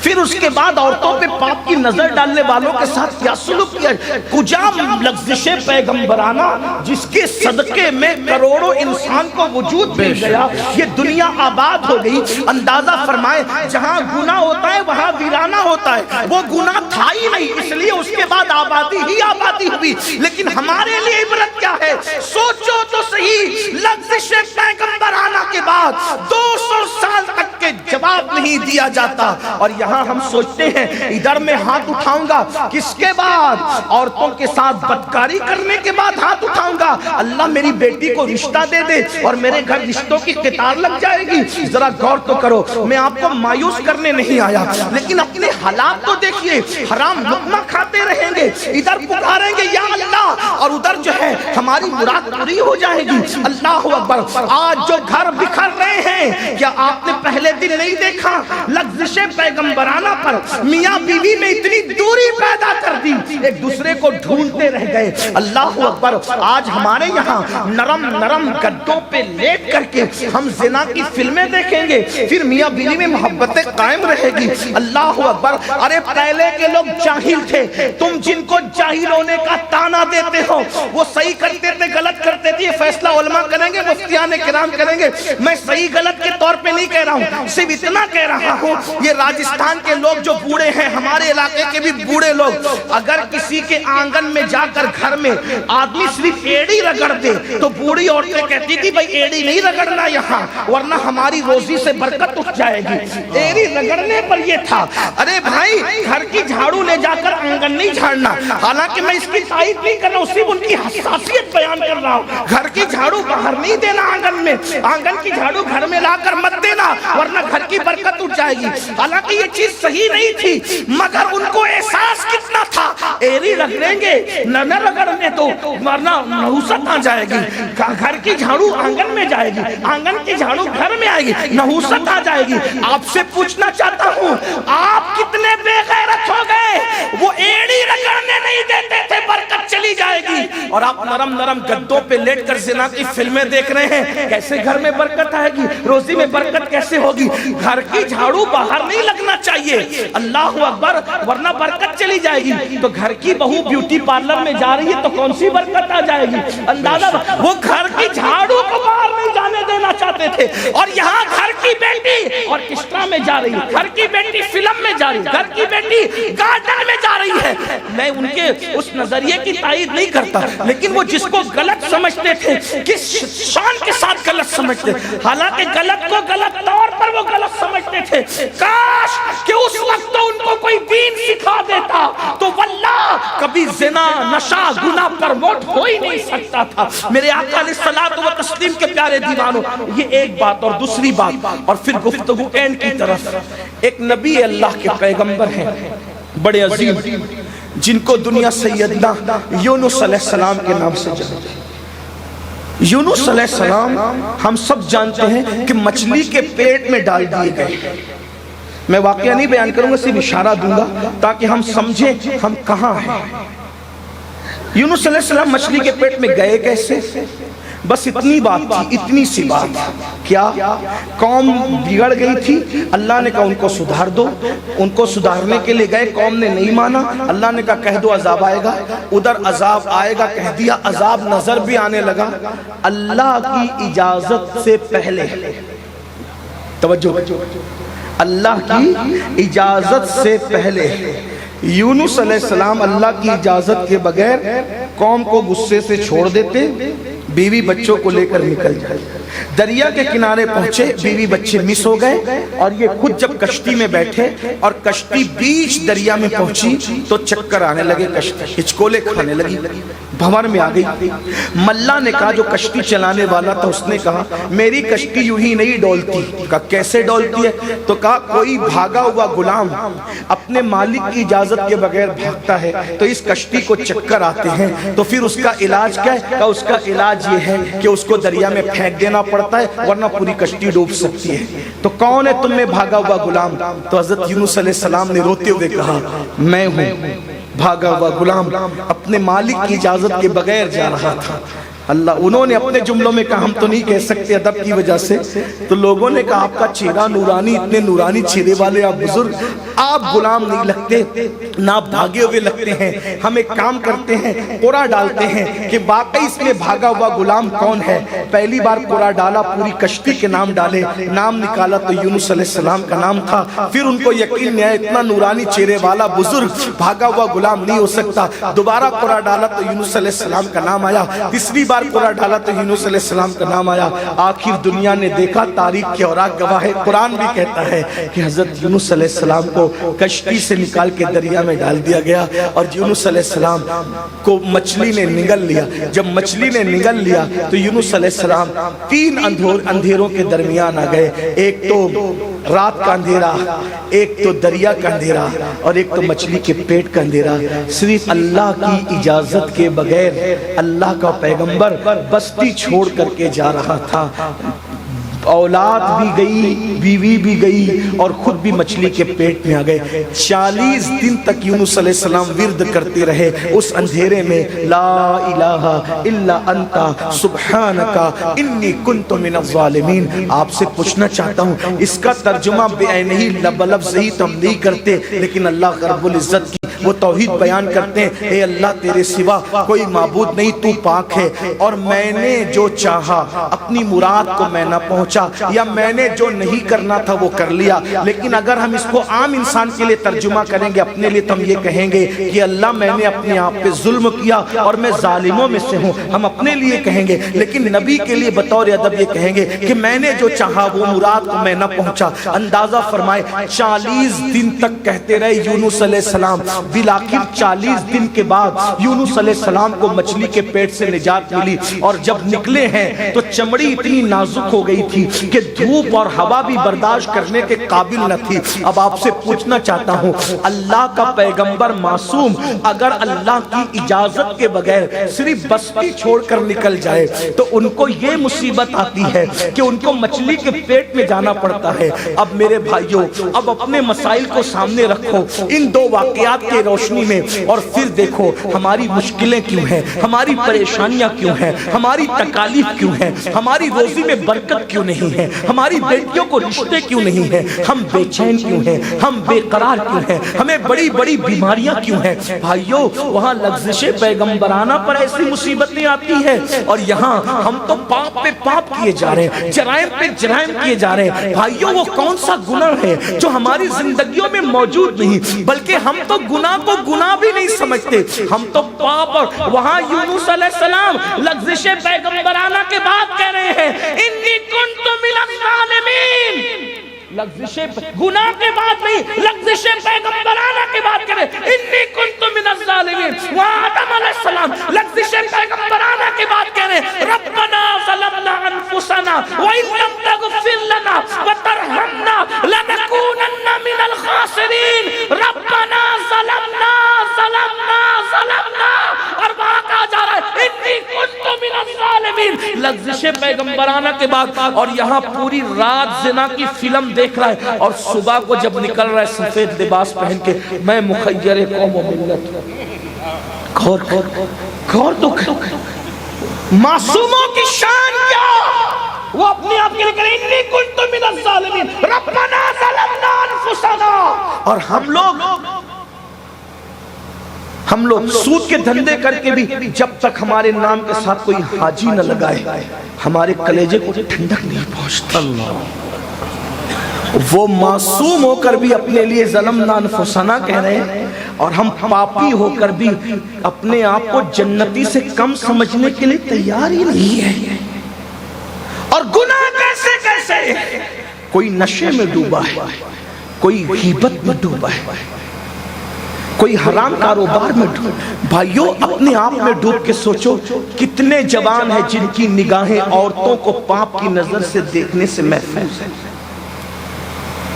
پھر اس کے بعد عورتوں پہ پاپ کی نظر ڈالنے والوں کے ساتھ کیا سلوک کیا جائے گا. کجا لغزش پیغمبرانہ جس کے صدقے میں کروڑوں انسان کو وجود مل گیا, یہ دنیا آباد ہو گئی. اندازہ فرمائے جہاں گناہ ہوتا ہے وہاں ویرانہ ہوتا ہے. وہ گناہ تھا ہی نہیں, اس لیے اس کے بعد آبادی ہی آبادی ہوئی. لیکن ہمارے لیے عبرت کیا ہے؟ سوچو تو لغزش پیغمبرانہ کے بعد 200 سال تک کے جواب نہیں دیا جاتا, اور یہاں ہم سوچتے ہیں ادھر میں ہاتھ اٹھاؤں گا کس کے بعد؟ عورتوں کے ساتھ بدکاری کرنے کے بعد ہاتھ اٹھاؤں گا. اللہ میری بیٹی کو رشتہ دے دے اور میرے گھر رشتوں کی قطار لگ جائے گی. ذرا غور تو کرو, میں آپ کو مایوس کرنے نہیں آیا, لیکن اپنے حالات تو دیکھیے. حرام لقمہ کھاتے رہیں گے, ادھر پکاریں گے یا اللہ, اور ادھر جو ہے ہماری مراد پوری ہو جائے گی. اللہ اکبر. آج جو گھر بکھر رہے ہیں, کیا آپ نے پہلے دن نہیں دیکھا لغزش پیغمبرانہ پر میاں بیوی میں اتنی دوری پیدا کر دی, ایک دوسرے کو ڈھونڈتے رہ گئے. اللہ اکبر. آج ہمارے یہاں نرم نرم گدوں پہ لیٹ کر کے ہم زنا کی فلمیں دیکھیں گے, پھر میاں بیوی میں محبتیں قائم رہے گی. اللہ اکبر. ارے پہلے کے لوگ جاہل تھے, تم جن کو جاہل ہونے کا تانا دیتے ہو وہ صحیح کرتے تھے غلط کرتے تھے. فیصلہ علماء کریں گے, مفتیان کرام کریں گے. میں صحیح غلط کے طور پہ نہیں کہہ رہا ہوں, صرف اتنا کہہ رہا ہوں یہ راجستھان کے لوگ جو بوڑھے ہیں, ہمارے علاقے کے بھی بوڑھے لوگ, اگر کسی کے آنگن میں جا کر گھر میں آدمی صرف ایڑی رگڑ دے تو بوڑھی عورتیں کہتی تھی بھائی ایڑی نہیں رگڑنا یہاں ورنہ ہماری روزی سے برکت اٹھ جائے گی. ایڑی رگڑنے پر یہ تھا. ارے بھائی گھر کی جھاڑو لے جا کر آنگن نہیں جھاڑنا, حالانکہ میں اس کی تائید نہیں کر رہا ہوں, صرف ان کی حساسیت بیان کر رہا ہوں. گھر کی جھاڑو باہر نہیں دینا آنگن میں, آنگن کی جھاڑو گھر میں لا کر مت دینا ورنہ گھر کی برکت اٹھ جائے گی. حالانکہ یہ چیز صحیح نہیں تھی, مگر ان کو احساس کتنا تھا, ایری رگڑیں گے نہ رگڑنے تو ورنہ نحوست آ جائے گی. گھر کی جھاڑو آنگن میں جائے گی, آنگن کی جھاڑو گھر میں آئے گی, نحوست آ جائے گی. آپ سے پوچھنا چاہتا ہوں آپ کتنے بے غیرت ہو گئے, وہ ایڑی رگڑنے نہیں دیتے تھے برکت چلی جائے گی, اور آپ نرم نرم گدوں پہ لیٹ کر زنا کی فلمیں دیکھ رہے ہیں. کیسے گھر میں برکت آئے گی, روزی میں برکت کیسے ہوگی؟ گھر کی جھاڑو باہر نہیں لگنا چاہیے, اللہ اکبر, ورنہ برکت چلی جائے گی. تو گھر کی بہو بیوٹی پارلر میں جا رہی ہے تو کون سی برکت آ جائے گی؟ اندازہ, وہ گھر کی جھاڑو کو باہر نہیں جانے دینا چاہتے تھے, اور یہاں گھر کی بیٹی آرکیسٹرا میں جا رہی ہے, گھر کی بیٹی فلم میں جا رہی ہے, گھر کی بیٹی گارڈن میں جا رہی ہے. میں ان کے اس نظریے کی تائید نہیں کرتا, لیکن وہ جس کو غلط سمجھتے تھے کس شان کے ساتھ غلط سمجھتے, حالانکہ غلط کو غلط طور پر وہ غلط سمجھتے تھے. کاش کہ اس وقت تو ان کو کوئی دین سکھا دیتا تو واللہ کبھی زنا نشہ گناہ پروموٹ ہو ہی نہیں سکتا تھا. میرے آقا علیہ الصلوۃ والتسلیم کے پیارے دیوانوں, یہ ایک بات. اور دوسری بات, اور پھر گفتگو اینڈ کی طرف, ایک نبی اللہ کے پیغمبر ہیں بڑے عظیم, جن کو دنیا سیدنا یونس علیہ السلام کے نام سے جانتے ہیں. یونس علیہ السلام ہم سب جانتے ہیں کہ مچھلی کے پیٹ میں ڈال دیے گئے. میں واقعہ نہیں بیان کروں گا, صرف اشارہ دوں گا تاکہ ہم سمجھیں ہم کہاں ہیں. یونس علیہ السلام مچھلی کے پیٹ میں گئے کیسے؟ بس اتنی بات تھی, اتنی سی بات. کیا قوم بگڑ گئی تھی, اللہ نے کہا ان کو سدھار دو. ان کو سدھارنے کے لیے گئے, قوم نے نہیں مانا, اللہ نے کہا کہہ دو عذاب آئے گا. ادھر عذاب آئے گا کہہ دیا, عذاب نظر بھی آنے لگا. اللہ کی اجازت سے پہلے, توجہ, اللہ کی اجازت سے پہلے یونس علیہ السلام اللہ کی اجازت کے بغیر قوم کو غصے سے چھوڑ دیتے, بیوی بچوں کو لے کر نکل جائے. دریا کے کنارے پہنچے, بیوی بچے مس ہو گئے, اور یہ خود جب کشتی میں بیٹھے اور کشتی بیچ دریا میں پہنچی تو چکر آنے لگے, کشتی ہچکولے کھانے لگی, بھنور میں آ گئی. ملا نے کہا, جو کشتی چلانے والا تھا, اس نے کہا میری کشتی یوں ہی نہیں ڈولتی. کہا کیسے ڈولتی ہے؟ تو کہا کوئی بھاگا ہوا غلام اپنے مالک کی اجازت کے بغیر بھاگتا ہے تو اس کشتی کو چکر آتے ہیں, تو پھر اس کا علاج کیا ہے؟ کہا اس کا علاج یہ ہے کہ اس کو دریا میں پھینک دینا پڑتا ہے ورنہ پوری کشتی ڈوب سکتی ہے. تو کون ہے تم میں بھاگا ہوا غلام؟ تو حضرت یونس علیہ السلام نے روتے ہوئے کہا میں ہوں بھاگا ہوا غلام, اپنے مالک کی اجازت کے بغیر جا رہا تھا. اللہ, انہوں نے اپنے جملوں میں کہا ہم تو نہیں کہہ سکتے ادب کی وجہ سے, تو لوگوں نے کہا آپ کا چہرہ نورانی, اتنے نورانی چہرے والے آپ بزرگ, آپ غلام نہیں لگتے نہ آپ بھاگے ہوئے لگتے ہیں. ہم ایک کام کرتے ہیں, قرآن ڈالتے ہیں کہ واقعی اس میں بھاگا ہوا غلام کون ہے. پہلی بار قرآن ڈالا, پوری کشتی کے نام ڈالے, نام نکالا تو یونس علیہ السلام کا نام تھا. پھر ان کو یقین نہیں آیا اتنا نورانی چہرے والا بزرگ بھاگا ہوا غلام نہیں ہو سکتا. دوبارہ قرآن ڈالا تو یونس علیہ السلام کا نام آیا. تیسری بار قرآن ڈالا تو یونس علیہ السلام کا نام آیا. آخر دنیا نے دیکھا, تاریخ کے اوراق گواہ ہے, قرآن بھی کہتا ہے کہ حضرت یونس علیہ السلام کو کشتی سے نکال کے دریا میں ڈال دیا گیا, اور یونس علیہ السلام کو مچھلی نے نگل لیا. جب مچھلی نے نگل لیا تو یونس علیہ السلام 3 اندھیروں کے درمیان آ گئے. ایک تو رات کا اندھیرا, ایک تو دریا کا اندھیرا, اور ایک تو مچھلی کے پیٹ کا اندھیرا. صرف اللہ کی اجازت کے بغیر اللہ کا پیغمبر بستی چھوڑ کر کے جا رہا تھا. اولاد بھی گئی, بیوی بھی گئی, اور خود بھی مچھلی کے پیٹ میں آ گئے. 40 دن تک یونس علیہ السلام ورد کرتے رہے اس اندھیرے میں, لا الہ الا انت سبحانک انی کنت من الظالمین. آپ سے پوچھنا چاہتا ہوں, اس کا ترجمہ بعینہ ہی بلفظ ہی تو ہم نہیں کرتے, لیکن اللہ رب العزت کی وہ توحید بیان کرتے ہیں, اے اللہ تیرے سوا کوئی معبود نہیں, تو پاک ہے, اور میں نے جو چاہا اپنی مراد کو میں نہ پہنچا, یا میں نے جو نہیں کرنا تھا وہ کر لیا. لیکن اگر ہم اس کو عام انسان کے لیے ترجمہ کریں گے اپنے لیے, تو ہم یہ کہیں گے کہ اللہ میں نے اپنے آپ پہ ظلم کیا اور میں ظالموں میں سے ہوں, ہم اپنے لیے کہیں گے. لیکن نبی کے لیے بطور ادب یہ کہیں گے کہ میں نے جو چاہا وہ مراد کو میں نہ پہنچا. اندازہ فرمائے 40 دن تک کہتے رہے یونس علیہ السلام. بالآخر 40 دن کے بعد یونس علیہ السلام کو مچھلی کے پیٹ سے نجات ملی, اور جب نکلے ہیں تو چمڑی اتنی نازک ہو گئی تھی کہ دھوپ اور ہوا بھی برداشت کرنے کے قابل نہ تھی. اب آپ سے پوچھنا چاہتا ہوں, اللہ کا پیغمبر معصوم اگر اللہ کی اجازت کے بغیر صرف بستی چھوڑ کر نکل جائے تو ان کو یہ مصیبت آتی ہے کہ ان کو مچھلی کے پیٹ میں جانا پڑتا ہے. اب میرے بھائیوں, اب اپنے مسائل کو سامنے رکھو ان 2 واقعات کے روشنی میں, اور پھر دیکھو ہماری مشکلیں کیوں ہیں, ہماری پریشانیاں کیوں ہیں, ہماری تکالیف کیوں ہیں, ہماری روزی میں برکت کیوں نہیں ہے, ہماری بیٹیوں کو رشتے کیوں نہیں ہیں, ہم بے چین کیوں ہیں, ہم بے قرار کیوں ہیں, ہمیں بڑی بڑی بیماریاں کیوں ہیں. بھائیوں, وہاں لغزش پیغمبرانہ پر ایسی مصیبتیں آتی ہیں, اور یہاں ہم تو پاپ پہ پاپ کیے جا رہے ہیں, جرائم پہ جرائم کیے جا رہے ہیں. بھائیوں, وہ کون سا گناہ ہے جو ہماری زندگیوں میں موجود نہیں, بلکہ ہم تو گناہ کو گناہ بھی نہیں سمجھتے, ہم تو پاپ. اور وہاں یونس علیہ السلام لغزش پیغمبرانہ کے بعد کہہ رہے ہیں انی کنت من الظالمین. لغزش گناہ کے بعد نہیں, لغزش پیغمبرانہ کے بعد کہہ رہے ہیں انی کنت من الظالمین. وہاں آدم علیہ السلام لغزش پیغمبرانہ کے بعد کہہ رہے ہیں ربنا ظلمنا انفسنا وان لم تغفر لنا وترحمنا لنکونن من الخاسرین. ربنا ظلمنا ظلمنا ظلمنا, اور وہاں کہا جا رہا ہے انی کنت من الظالمین. لغزش پیغمبرانہ کے بعد, اور یہاں پوری رات زنا کی فلم دیکھ رہا ہے, اور صبح کو جب نکل رہا ہے سفید لباس پہن کے, میں مخیر قوم و ملت. غور تو معصوموں کی شان کیا, وہ اپنے آپ کے لئے کریں انی کنت من الظالمین ربنا ظلمنا انفسنا. اور ہم لوگ سود کے دھندے کر کے بھی جب تک ہمارے نام کے ساتھ کوئی حاجی نہ لگائے ہمارے کلیجے کو ٹھنڈک نہیں پہنچتی. وہ معصوم ہو کر بھی اپنے لیے ظلمنا انفسنا کہہ رہے ہیں, اور ہم پاپی ہو کر بھی اپنے آپ کو جنتی سے کم سمجھنے کے لیے تیار ہی نہیں ہے. اور گناہ کیسے کیسے، کوئی نشے میں ڈوبا ہے، کوئی غیبت میں ڈوبا ہے، کوئی حرام کاروبار میں ڈوبا. بھائیو اپنے آپ میں ڈوب کے سوچو کتنے جوان ہیں جن کی نگاہیں عورتوں کو پاپ کی نظر سے دیکھنے سے محفوظ ہیں.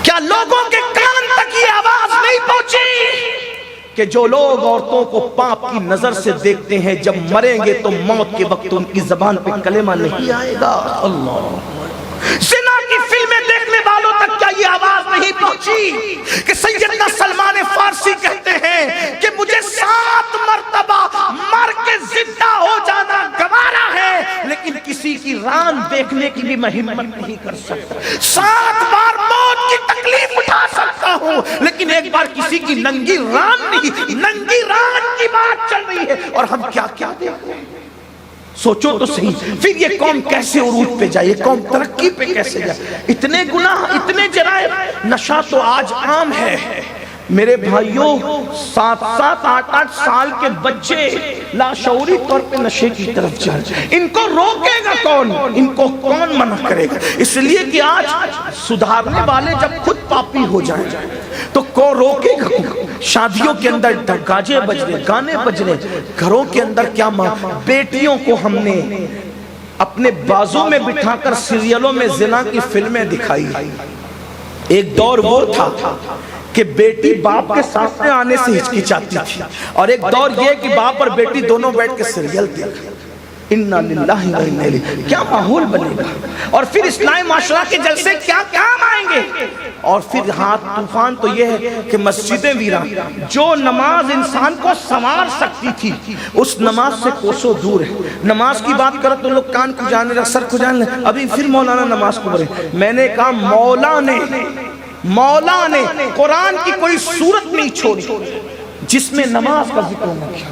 کیا لوگوں کے کان تک یہ آواز نہیں پہنچی کہ جو لوگ عورتوں کو پاپ کی نظر سے دیکھتے ہیں جب مریں گے تو موت کے وقت ان کی زبان پہ کلمہ نہیں آئے گا. اللہ، زنا کی فلمیں دیکھنے والوں تک کیا یہ آواز نہیں پہنچی کہ سیدنا سلمان فارسی کہتے ہیں کہ مجھے 7 مرتبہ مر کے زندہ ہو جانا گوارا ہے، لیکن کسی کی ران دیکھنے کی بھی میں ہمت نہیں کر سکتا. 7 بار موت کی تکلیف اٹھا سکتا ہوں، لیکن ایک بار کسی کی ننگی ران نہیں. ننگی ران کی بات چل رہی ہے اور ہم کیا کیا دیکھ رہے ہیں. سوچو تو صحیح، پھر یہ قوم کیسے عروج پہ جائے، یہ قوم ترقی پہ کیسے جائے. اتنے گناہ، اتنے جرائم. نشہ تو آج عام ہے میرے بھائیوں. 7-7 8-8 سال کے بچے لاشعوری طور پہ نشے کی طرف جائیں. ان کو روکے گا کون؟ ان کو کون منع کرے گا؟ اس لیے کہ آج سدھارنے والے جب خود پاپی ہو جائیں تو کو روکے گا؟ شادیوں کے اندر گاجے بج رہے، گانے بج رہے، گھروں کے اندر کیا بیٹیوں کو ہم نے اپنے بازوں میں بٹھا کر سیریلوں میں زنا کی فلمیں دکھائی. ایک دور وہ تھا کہ بیٹی باپ کے سامنے آنے سے ہچکچاتی تھی، اور ایک دور یہ کہ باپ اور بیٹی دونوں بیٹھ کے سیریل دیکھ. اِنَّا لِلَّهِ وَإِنَّا إِلَيْهِ، کیا ماحول بنے گا. اور پھر اسلامی معاشرہ کے جلسے کیا کام آئیں گے. اور پھر ہاتھ طوفان تو یہ ہے کہ مسجدیں ویران. جو نماز انسان کو سنوار سکتی تھی اس نماز سے کوسوں دور ہے. نماز کی بات کرو تو لوگ کان کو جانے رکھ، سر کو جانے رکھ. ابھی پھر مولانا نماز کو بولے. میں نے کہا مولا نے قرآن کی کوئی صورت نہیں چھوڑی جس میں نماز کا ذکر نہ کیا.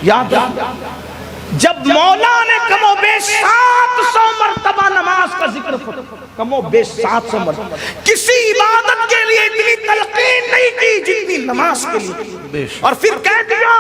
یاد رکھ، جب مولا نے کم و بیش 700 مرتبہ نماز کا ذکر فرمایا، کم و بیش 700 مرتبہ، کسی عبادت کے لیے اتنی تلقین نہیں کی جتنی نماز کے لیے. اور پھر کہہ دیا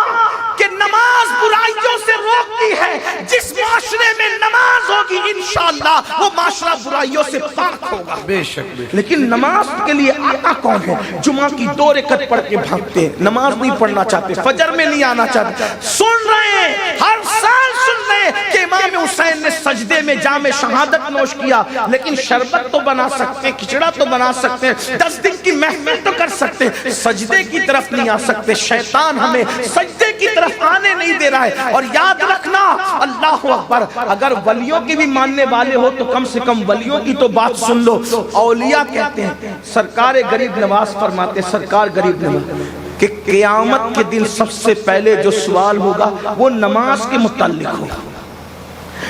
کہ نماز برائیوں سے روکتی ہے. جس معاشرے میں نماز ہوگی انشاءاللہ وہ معاشرہ برائیوں سے پاک ہوگا. بے شک. لیکن نماز کے لیے آقا کون ہے؟ جمعہ کی 2 رکعت پڑھ کے بھاگتے ہیں، نماز نہیں پڑھنا چاہتے، فجر میں نہیں آنا چاہتے. سن رہے ہیں، ہر سال سن رہے ہیں کہ امام حسین نے سجدے میں جام شہادت نوش کیا، لیکن شربت تو بنا سکتے ہیں، کھچڑا تو بنا سکتے ہیں، 10 دن کی محفل تو کر سکتے ہیں، سجدے کی طرف نہیں آ سکتے. شیطان ہمیں سجدے کی طرف آنے نہیں دے رہا ہے. اور یاد رکھنا، اللہ اکبر، اگر ولیوں کی بھی ماننے والے ہو تو کم سے کم ولیوں کی تو بات سن لو. اولیاء کہتے ہیں، سرکار غریب نواز فرماتے، سرکار غریب نواز کہ قیامت کے دن سب سے پہلے جو سوال ہوگا وہ نماز کے متعلق ہوگا.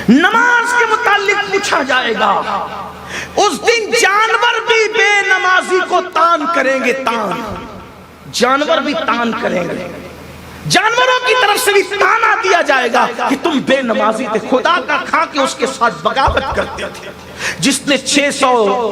نماز کے متعلق پوچھا جائے گا. اس دن جانور بھی بے نمازی کو تان کریں گے. تان، جانور بھی تان کریں گے. جانوروں کی طرف سے بھی تانا دیا جائے گا کہ تم بے نمازی تھے، خدا کا کھا کے اس کے ساتھ بغاوت کرتے تھے. جس نے 600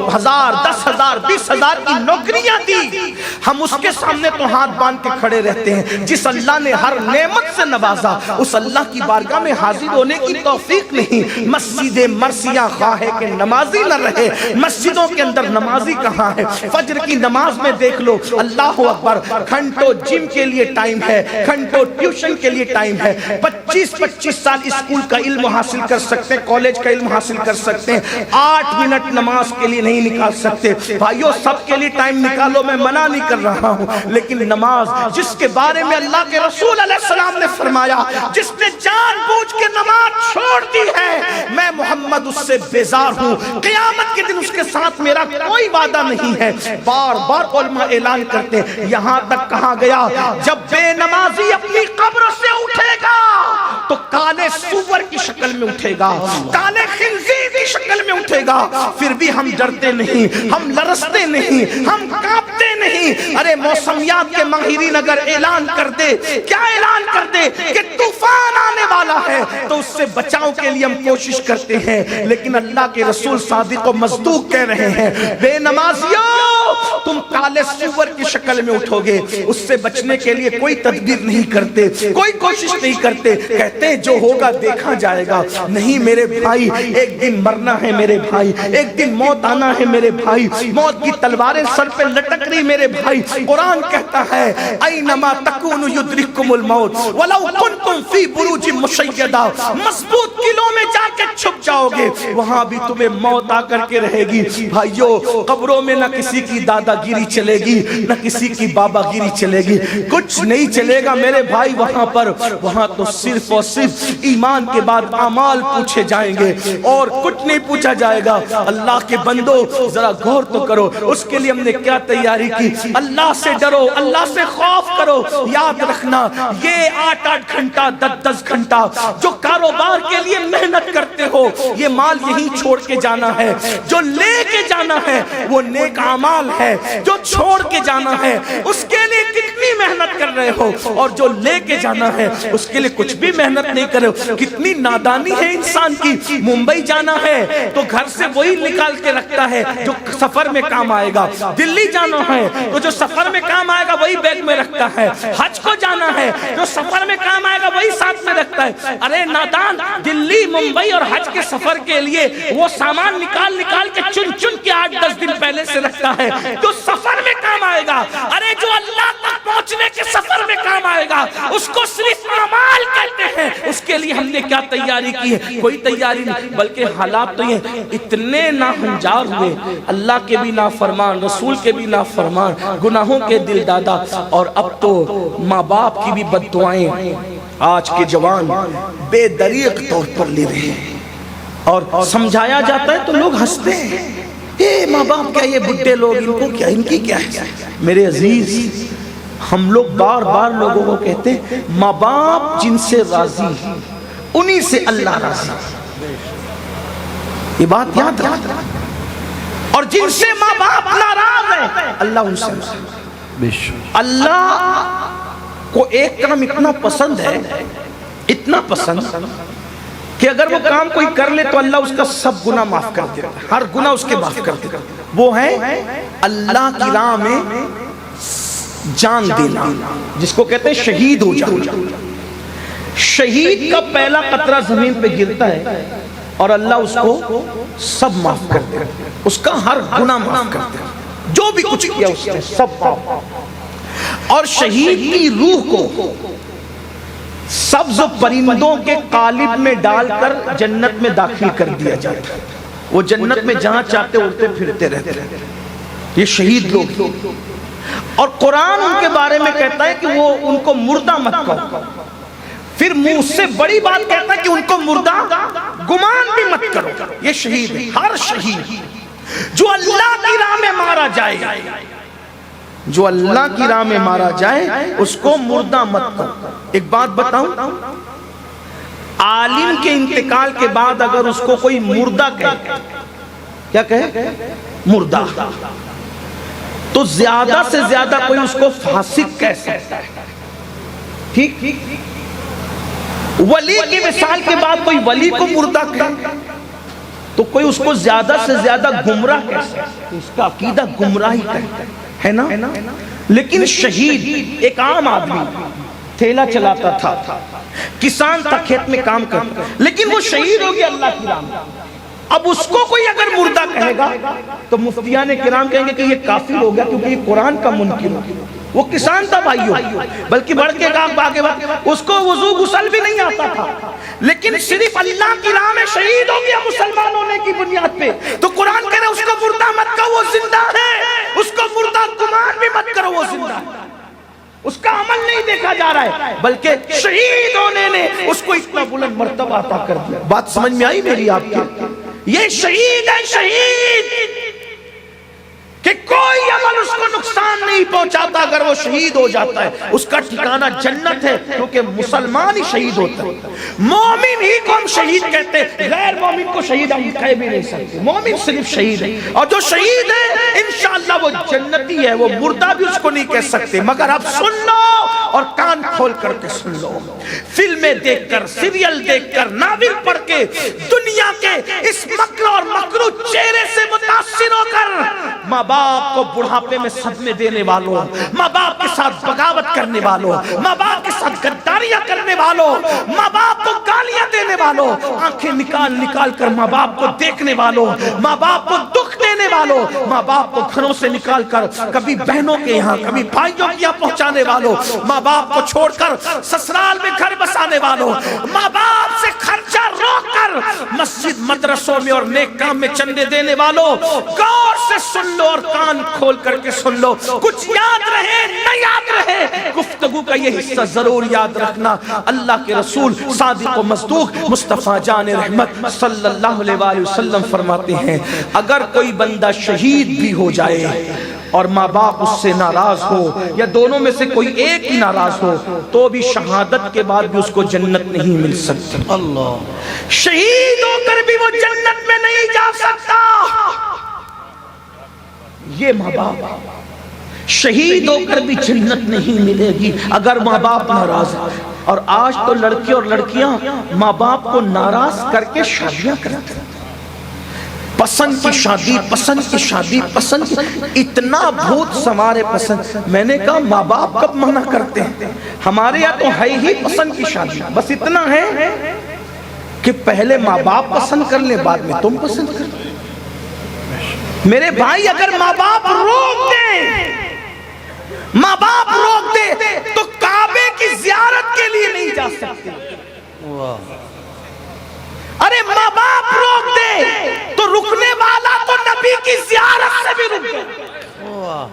1000 10,000 20,000 کی نوکریاں دی، ہم اس کے سامنے تو ہاتھ باندھ کے کھڑے رہتے ہیں. جس اللہ نے ہر نعمت سے نوازا اس اللہ کی بارگاہ میں حاضر ہونے کی توفیق نہیں. مسجد مرثیہ خواہ ہے کہ نمازی نہ رہے. مسجدوں کے اندر نمازی کہاں ہے؟ فجر کی نماز میں دیکھ لو، اللہ اکبر، گھنٹوں جم کے لیے ٹائم ہے، گھنٹوں ٹیوشن کے لیے ٹائم ہے. 25 سال اسکول کا علم حاصل کر سکتے ہیں، کالج کا علم حاصل کر سکتے ہیں، 8 منٹ نماز کے لیے نہیں نکال سکتے. بھائیو سب کے لیے ٹائم نکالو، میں منع نہیں کر رہا ہوں، لیکن نماز جس کے بارے میں اللہ کے رسول علیہ السلام نے فرمایا، جس نے جان بوجھ کے نماز چھوڑ دی ہے، میں محمد اس سے بیزار ہوں. قیامت کے دن اس کے ساتھ میرا کوئی وعدہ نہیں ہے. بار بار علماء اعلان کرتے ہیں، یہاں تک کہا گیا جب بے نمازی اپنی قبر سے اٹھے گا تو کالے سور کی شکل میں اٹھے گا، کالے خنزیر کی شکل میں اٹھے گا. پھر بھی ہم ڈرتے نہیں، ہم لرزتے نہیں، ہم کانپتے نہیں. نہیں. ارے موسمیات کے ماہرین اگر اعلان کر دے, کیا اعلان کر دے کہ طوفان آنے والا ہے, تو اس سے بچاؤ کے لیے ہم کوشش کرتے ہیں. لیکن اللہ کے رسول صادق و مصدوق کہہ رہے ہیں, بے نمازیوں تم کالے سور کی شکل میں اٹھو گے. اس سے بچنے کے لیے کوئی تدبیر نہیں کرتے, کوئی کوشش نہیں کرتے. کہتے ہیں جو ہوگا دیکھا جائے گا. نہیں میرے بھائی, ایک دن مرنا ہے میرے بھائی, ایک دن موت آنا ہے میرے بھائی. موت کی تلواریں سر پہ لٹک رہی میرے بھائی. قرآن کہتا ہے اینما تکونوا یدرککم الموت ولو کنتم فی بروج مشیدہ, مضبوط قلعوں میں جا کے چھپ جاؤ گے, وہاں بھی تمہیں موت آ کر کے رہے گی. بھائیو, قبروں میں نہ کسی کی دادا گیری چلے گی, نہ کسی کی بابا گیری چلے گی, کچھ نہیں چلے گا میرے بھائی وہاں پر. وہاں تو صرف اور صرف ایمان کے بعد اعمال پوچھے جائیں گے اور کچھ نہیں پوچھا جائے گا. اللہ کے بندو ذرا غور تو کرو, اس کے لیے ہم نے کیا تیاری کی. اللہ سے ڈرو, اللہ سے خوف کرو. یاد رکھنا یہ 8-8 گھنٹہ 10-10 گھنٹہ جو کاروبار کے لیے محنت کرتے ہو, یہ مال یہیں چھوڑ کے جانا ہے. جو لے کے جانا ہے وہ نیک اعمال ہے, جو چھوڑ کے جانا ہے اس کے لیے کتنی محنت کر رہے ہو, اور جو لے کے جانا ہے اس کے لیے کچھ بھی محنت نہیں کر رہے ہو. کتنی نادانی ہے انسان کی. ممبئی جانا ہے تو گھر سے وہی نکال کے رکھتا ہے جو سفر میں کام آئے گا. دلی جانا ہے تو جو سفر میں کام آئے گا وہی بیگ میں رکھتا ہے. حج کو جانا ہے جو سفر میں کام آئے گا وہی ساتھ میں رکھتا ہے. ارے نادان, دلی ممبئی اور حج کے سفر کے لیے وہ سامان نکال کے چن کے 8-10 دن پہلے سے رکھتا ہے جو سفر میں کام آئے گا. ارے جو اللہ تک پہنچنے کے سفر میں کام آئے گا اس کو صرف اعمال کہتے ہیں. اس کے لیے ہم نے کیا تیاری کی ہے؟ کوئی تیاری نہیں. بلکہ حالات تو یہ اتنے ناہنجار ہوئے, اللہ کے بھی نافرمان, رسول کے بھی نافرمان, گناہوں کے دل دادا, اور اب تو ماں باپ کی بھی بد دعائیں آج کے جوان بے دریغ طور پر لے رہے ہیں. اور سمجھایا جاتا ہے تو لوگ ہنستے ہیں, اے ماں باپ کیا یہ بڈھے لوگ, ان کو کیا, ان کی کیا ہے. میرے عزیز, ہم لوگ بار بار لوگوں کو کہتے ہیں ماں باپ جن سے راضی انہی سے اللہ راضی. یہ بات یاد رکھنا. اور جن سے ماں باپ ناراض ہے اللہ ان سے راضی. اللہ کو ایک کام اتنا پسند ہے, اتنا پسند کہ اگر وہ کام کوئی کر لے تو اللہ اس کا سب گناہ معاف کر دیتا ہے, ہر گناہ اس کے معاف کر دیتا ہے. وہ ہے اللہ کی راہ میں جان دینا, جس کو کہتے ہیں شہید ہو جانا. شہید کا پہلا قطرہ زمین پہ گرتا ہے اور اللہ اس کو سب معاف کر دیتا ہے, اس کا ہر گناہ معاف کر دیتا ہے, جو بھی کچھ کیا اس نے سب معاف. اور شہید کی روح کو سبز پرندوں کے قالب میں ڈال کر جنت میں داخل کر دیا جاتا ہے. وہ جنت میں جہاں چاہتے اڑتے پھرتے رہتے ہیں. یہ شہید لوگ. اور قرآن ان کے بارے میں کہتا ہے کہ وہ ان کو مردہ مت کہو. پھر منہ سے بڑی بات کہتا ہے کہ ان کو مردہ گمان بھی مت کرو. یہ شہید ہے. ہر شہید جو اللہ کی راہ میں مارا جائے, جو اللہ کی راہ میں مارا جائے اس کو مردہ مت کرو. ایک بات بتاؤں, عالم کے انتقال کے بعد اگر اس کو کوئی مردہ کہے, کیا کہے, مردہ, تو زیادہ سے زیادہ کوئی اس کو فاسق کہہ سکتا ہے. ٹھیک, ولی کی مثال کے بعد کوئی ولی کو مردہ کہے تو کوئی اس کو زیادہ سے زیادہ گمراہ کہہ سکتا ہے, اس کا عقیدہ گمراہی کہتا ہے نا. لیکن شہید ایک عام آدمی, تھیلا چلاتا تھا, کسان تھا, کھیت میں کام کرتا, لیکن وہ شہید ہو گیا اللہ کی راہ میں. اب اس کو کوئی اگر مردہ کہے گا تو مفتیان کرام کہیں گے کہ یہ کافر ہو گیا, کیونکہ یہ قرآن کا منکر ہو. وہ کسان تھا بھائیو, بلکہ بڑھ کے اس کو وضو غسل بھی نہیں آتا تھا, لیکن صرف اللہ کی راہ میں شہید ہو گیا مسلمان ہونے کی بنیاد پہ. تو قرآن کہہ رہا ہے اس کو مردہ مت کہو, وہ زندہ ہے. اس کو مردہ گمان بھی مت کرو, وہ زندہ ہے. اس کا عمل نہیں دیکھا جا رہا ہے, بلکہ شہید ہونے نے اس کو اتنا بلند مرتبہ عطا کر دیا. بات سمجھ میں آئی میری آپ کی؟ یہ شہید ہے, شہید کہ کوئی عمل اس کو نقصان نہیں پہنچاتا اگر وہ شہید ہو جاتا ہے، اس کا ٹھکانہ جنت ہے، کیونکہ مسلمان ہی شہید ہوتا ہے۔ مومن ہی کو ہم شہید کہتے ہیں، غیر مومن کو شہید ہم کہہ بھی نہیں سکتے، مومن صرف شہید ہے، اور جو شہید ہے انشاءاللہ وہ جنتی ہے، وہ مردہ بھی اس کو نہیں کہہ سکتے۔ مگر اب سن لو اور کان کھول کر کے سن لو، فلمیں دیکھ کر، سیریل دیکھ کر، ناول پڑھ کے، دنیا کے اس مکر اور مکرو چہرے سے متاثر ہو کر ماں باپ کو بڑھاپے میں صدمے دینے والوں، ماں باپ کے ساتھ بغاوت کرنے والوں، ماں باپ کے ساتھ غداریاں کرنے والوں، ماں باپ کو گالیاں دینے والوں، آنکھیں نکال نکال کر ماں باپ کو دیکھنے والوں، ماں باپ کو دکھ دینے والوں، ماں باپ کو گھروں سے نکال کر کبھی بہنوں کے یہاں کبھی بھائیوں کے یہاں پہنچانے والوں، ماں باپ کو چھوڑ کر سسرال میں گھر بسانے والوں، ماں باپ سے خرچہ روک کر مسجد مدرسوں میں اور نیک کام میں چندے دینے والوں، غور سے سن لو اور کان کھول کر کے سن لو، کچھ یاد رہے نہ یاد رہے، گفتگو کا یہ حصہ ضرور یاد رکھنا۔ اللہ کے رسول صادق و مصدوق مصطفیٰ جان رحمت صلی اللہ علیہ وآلہ وسلم فرماتے ہیں، اگر کوئی بندہ شہید بھی ہو جائے اور ماں باپ اس سے ناراض ہو یا دونوں میں سے کوئی ایک ہی ناراض ہو تو بھی شہادت کے بعد بھی اس کو جنت نہیں مل سکتی۔ اللہ، شہید ہو کر بھی وہ جنت میں نہیں جا سکتا۔ یہ ماں باپ شہید ہو کر بھی جنت نہیں ملے گی اگر ماں باپ ناراض ہیں۔ اور آج تو لڑکے اور لڑکیاں ماں باپ کو ناراض کر کے شادیاں کرتے ہیں، پسند کی شادی، پسند کی شادی، پسند کی، اتنا بھوت سمارے پسند۔ میں نے کہا ماں باپ کب منع کرتے ہیں؟ ہمارے یہاں تو ہے ہی پسند کی شادی، بس اتنا ہے کہ پہلے ماں باپ پسند کر لیں بعد میں تم پسند کر لیں۔ میرے بھائی اگر ماں باپ روک دیں، ماں باپ روک دے تو کعبے کی زیارت کے لیے نہیں جا سکتے۔ ارے ماں باپ روک دے تو رکنے والا تو نبی کی زیارت سے بھی رک گیا۔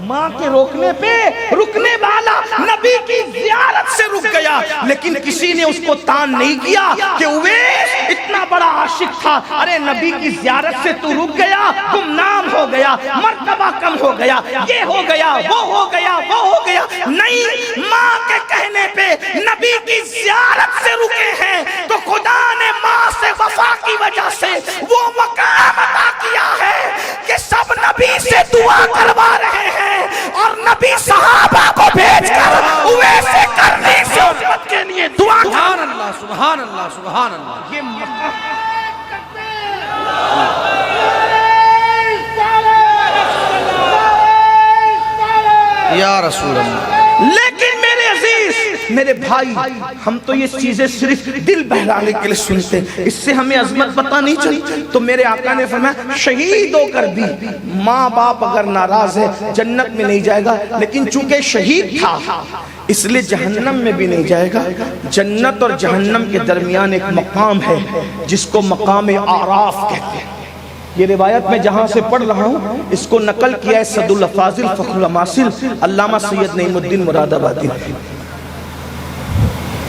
ماں کے روکنے پہ رکنے والا نبی کی زیارت سے رک گیا، لیکن کسی نے اس کو تان نہیں کیا کہ اویس اتنا بڑا عاشق تھا، ارے نبی کی زیارت سے تو رک گیا، گمنام ہو گیا، مرتبہ کم ہو گیا، یہ ہو گیا، وہ ہو گیا، وہ ہو گیا۔ نہیں، ماں کے کہنے پہ نبی کی زیارت سے رکے ہیں تو خدا نے ماں سے وفا کی وجہ سے وہ مقام عطا کیا ہے کہ سب نبی سے دعا کروا رہے ہیں، اور نبی صحابہ کو بھیج کر ویسے کرنے سے امت کے لیے دعا کر۔ سبحان اللہ، سبحان اللہ، سبحان اللہ۔ یہ یا رسول اللہ۔ لیکن میرے عزیز، میرے بھائی، ہم تو یہ چیزیں صرف دل بہلانے کے لیے سنتے ہیں، اس سے ہمیں عظمت پتہ نہیں چلی۔ تو میرے آقا نے فرمایا شہید ہو کر بھی ماں باپ اگر ناراض ہے جنت میں نہیں جائے گا، لیکن چونکہ شہید تھا اس لیے جہنم میں بھی نہیں جائے گا۔ جنت اور جہنم کے درمیان ایک مقام ہے جس کو مقام اعراف کہتے ہیں۔ یہ روایت میں جہاں سے پڑھ رہا ہوں اس کو نقل کیا ہے صد الافاضل فخر الاماثل علامہ سید نعیم الدین مراد آبادی نے۔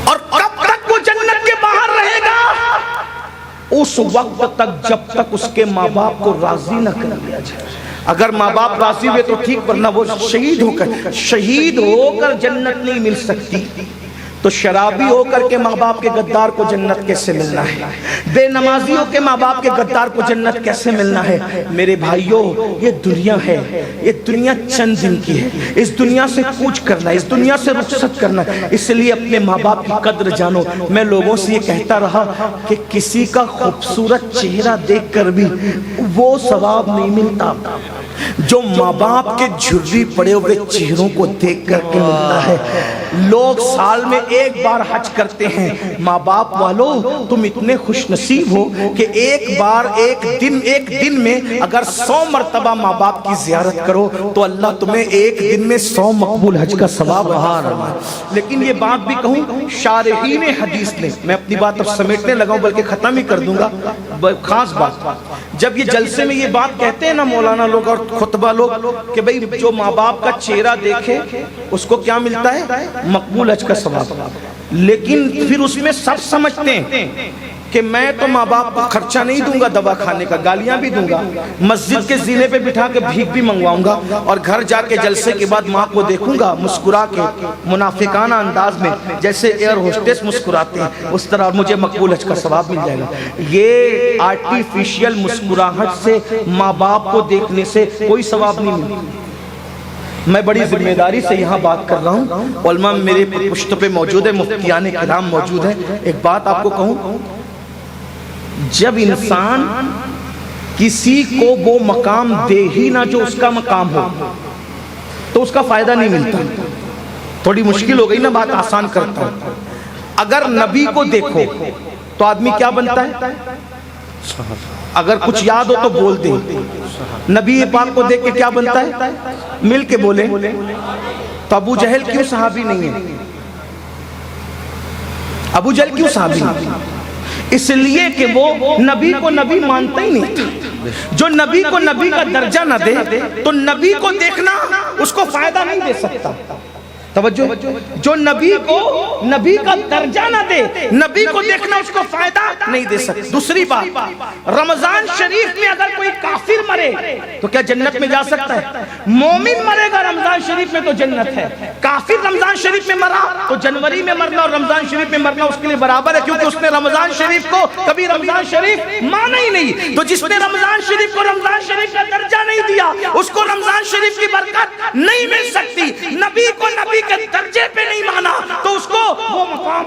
اور کب تک وہ جنت کے باہر رہے گا؟ اس وقت تک جب تک اس کے ماں باپ کو راضی نہ کر لیا جائے۔ اگر ماں باپ راضی ہوئے تو ٹھیک، ورنہ وہ شہید ہو کر جنت نہیں مل سکتی۔ تو شرابی ہو کر کے ماں باپ کے غدار کو جنت کیسے ملنا ہے؟ بے نمازی ہو کے ماں باپ کے غدار کو جنت کیسے ملنا ہے؟ میرے بھائیوں، یہ دنیا ہے، یہ دنیا چند دن کی ہے، اس دنیا سے کوچ کرنا ہے، اس دنیا سے رخصت کرنا ہے، اس لیے اپنے ماں باپ کی قدر جانو۔ میں لوگوں سے یہ کہتا رہا کہ کسی کا خوبصورت چہرہ دیکھ کر بھی وہ ثواب نہیں ملتا جو ماں باپ کے جھری پڑے ہوئے چہروں کو دیکھ کر کے ملتا ہے۔ لوگ سال میں ایک بار حج کرتے ہیں، ماں باپ والوں تم اتنے خوش نصیب ہو کہ ایک بار ایک دن میں اگر 100 مرتبہ ماں باپ کی زیارت کرو تو اللہ تمہیں ایک دن میں 100 مقبول حج کا ثواب بہا رہا ہے۔ لیکن یہ بات بھی کہوں، شارحین حدیث نے، میں اپنی بات اب سمیٹنے لگا ہوں بلکہ ختم ہی کر دوں گا، خاص بات، جب یہ جلسے میں یہ بات کہتے ہیں نا مولانا لوگ اور خطبہ لوگ کہ بھئی جو ماں باپ کا چہرہ دیکھے اس کو کیا ملتا ہے؟ مقبول حج کا ثواب۔ لیکن پھر اس میں سب سمجھتے ہیں کہ میں تو ماں باپ کو خرچہ نہیں دوں گا دوا کھانے کا، گالیاں بھی دوں گا، مسجد کے زینے پہ بٹھا کے بھیک بھی منگواؤں گا، اور گھر جا کے جلسے کے بعد ماں کو دیکھوں گا مسکرا کے منافقانہ انداز میں، جیسے ایئر ہوسٹس مسکراتے ہیں اس طرح، اور مجھے مقبول حج کا ثواب مل جائے گا۔ یہ آرٹیفیشل مسکراہٹ سے، ماں باپ کو دیکھنے سے کوئی ثواب نہیں ملتا۔ میں بڑی ذمہ داری سے یہاں بات کر رہا ہوں، علماء میرے پشت پہ موجود ہے، مفتیان کرام موجود ہیں۔ ایک بات آپ کو کہوں، جب انسان کسی کو وہ مقام دے ہی نہ جو اس کا مقام ہو تو اس کا فائدہ نہیں ملتا۔ تھوڑی مشکل ہو گئی نا، بات آسان کرتا ہوں۔ اگر نبی کو دیکھو تو آدمی کیا بنتا ہے؟ اگر کچھ یاد ہو تو بول دیں۔ نبی پاک کو دیکھ کے کیا بنتا ہے؟ مل کے بولیں۔ تو ابو جہل کیوں صحابی نہیں ہے؟ ابو جہل کیوں صحابی نہیں؟ اس لیے کہ وہ نبی کو نبی مانتا ہی نہیں تھا۔ جو نبی کو نبی کا درجہ نہ دے تو نبی کو دیکھنا اس کو فائدہ نہیں دے سکتا۔ توجہ، جو نبی کو نبی کا درجہ نہ دے، نبی کو دیکھنا اس کو فائدہ نہیں دے سکتا۔ دوسری بات، رمضان شریف میں اگر کوئی کافر مرے تو کیا جنت میں جا سکتا ہے؟ مومن مرے گا رمضان شریف میں تو جنت ہے۔ کافر رمضان شریف میں مرا تو جنوری میں مرنا اور رمضان شریف میں مرنا اس کے لیے برابر ہے، کیونکہ اس نے رمضان شریف کو کبھی رمضان شریف مانا ہی نہیں۔ تو جس نے رمضان شریف کو رمضان شریف کا درجہ نہیں دیا، اس کو رمضان شریف کی برکت نہیں مل سکتی۔ نبی کو نبی کے درجے پہ نہیں مانا تو اس کو وہ مقام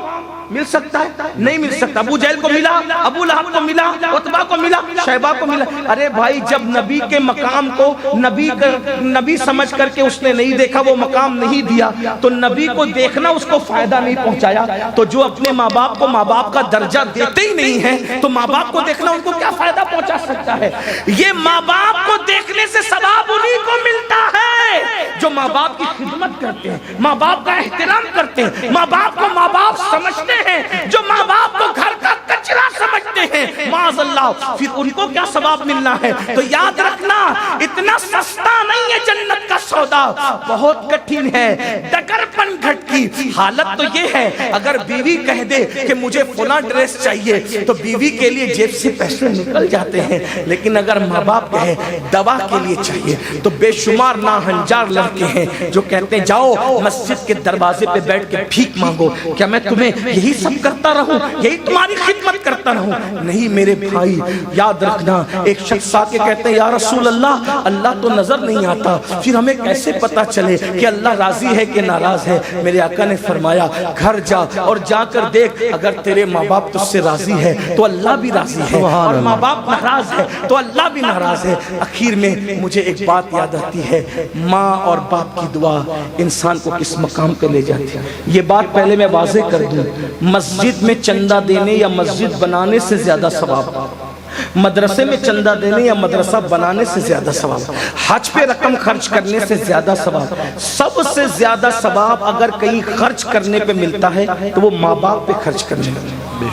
مل سکتا ہے؟ نہیں مل سکتا۔ ابو جہل کو ملا، ابو لہب کو ملا، عتبہ کو ملا، شیبہ کو ملا۔ ارے بھائی، جب نبی کے مقام کو نبی سمجھ کر کے اس نے نہیں دیکھا، وہ مقام نہیں دیا، تو نبی کو دیکھنا اس کو فائدہ نہیں پہنچایا۔ تو جو اپنے ماں باپ کو ماں باپ کا درجہ دیتے ہی نہیں ہیں تو ماں باپ کو دیکھنا ان کو کیا فائدہ پہنچا سکتا ہے؟ یہ ماں باپ کو دیکھنے سے ثواب انہیں کو ملتا ہے جو ماں باپ کی خدمت کرتے ہیں، ماں باپ کا احترام کرتے ہیں، ماں باپ کو ماں باپ سمجھتے ہیں، جو ماں باپ کو گھر کا کچرا سمجھتے ہیں، معاذ اللہ، پھر ان کو کیا ثواب ملنا ہے؟ تو یاد رکھنا، اتنا سستا نہیں ہے جنت کا سودا، بہت کٹھن ہے۔ ڈگر پن گھٹ کی حالت تو یہ ہے، اگر بیوی کہہ دے کہ مجھے فلاں ڈریس چاہیے تو بیوی کے لیے جیب سے پیسے نکل جاتے ہیں، لیکن اگر ماں باپ کہے دوا کے لیے چاہیے تو بے شمار ناہنجار لڑکے ہیں جو کہتے ہیں جاؤ مسجد کے دروازے پہ بیٹھ کے بھیک مانگو۔ کیا میں تمہیں یہی سب کرتا رہوں، یہی تمہاری خدمت کرتا رہوں؟ نہیں میرے بھائی، یاد رکھنا، ایک شخص آ کے کہتے ہیں یا رسول اللہ، اللہ تو نظر نہیں آتا، پھر ہمیں کیسے پتا چلے کہ اللہ راضی ہے کہ ناراض ہے؟ میرے آقا نے فرمایا گھر جا اور جا کر دیکھ، اگر تیرے ماں باپ تجھ سے راضی ہے تو اللہ بھی راضی ہے، اور ماں باپ ناراض ہے تو اللہ بھی ناراض ہے۔ اخیر میں مجھے ایک بات یاد آتی ہے، ماں اور باپ کی دعا انسان کو کس مقام پہ لے جاتی ہے۔ یہ بات پہلے میں واضح کر دوں، مسجد میں چندہ دینے یا مسجد بنانے سے زیادہ ثواب، مدرسے میں چندہ دینے یا مدرسہ بنانے سے زیادہ ثواب، حج پہ رقم خرچ کرنے سے زیادہ ثواب، سب سے زیادہ ثواب اگر کہیں خرچ کرنے پہ ملتا ہے تو وہ ماں باپ پہ خرچ کرنے میں،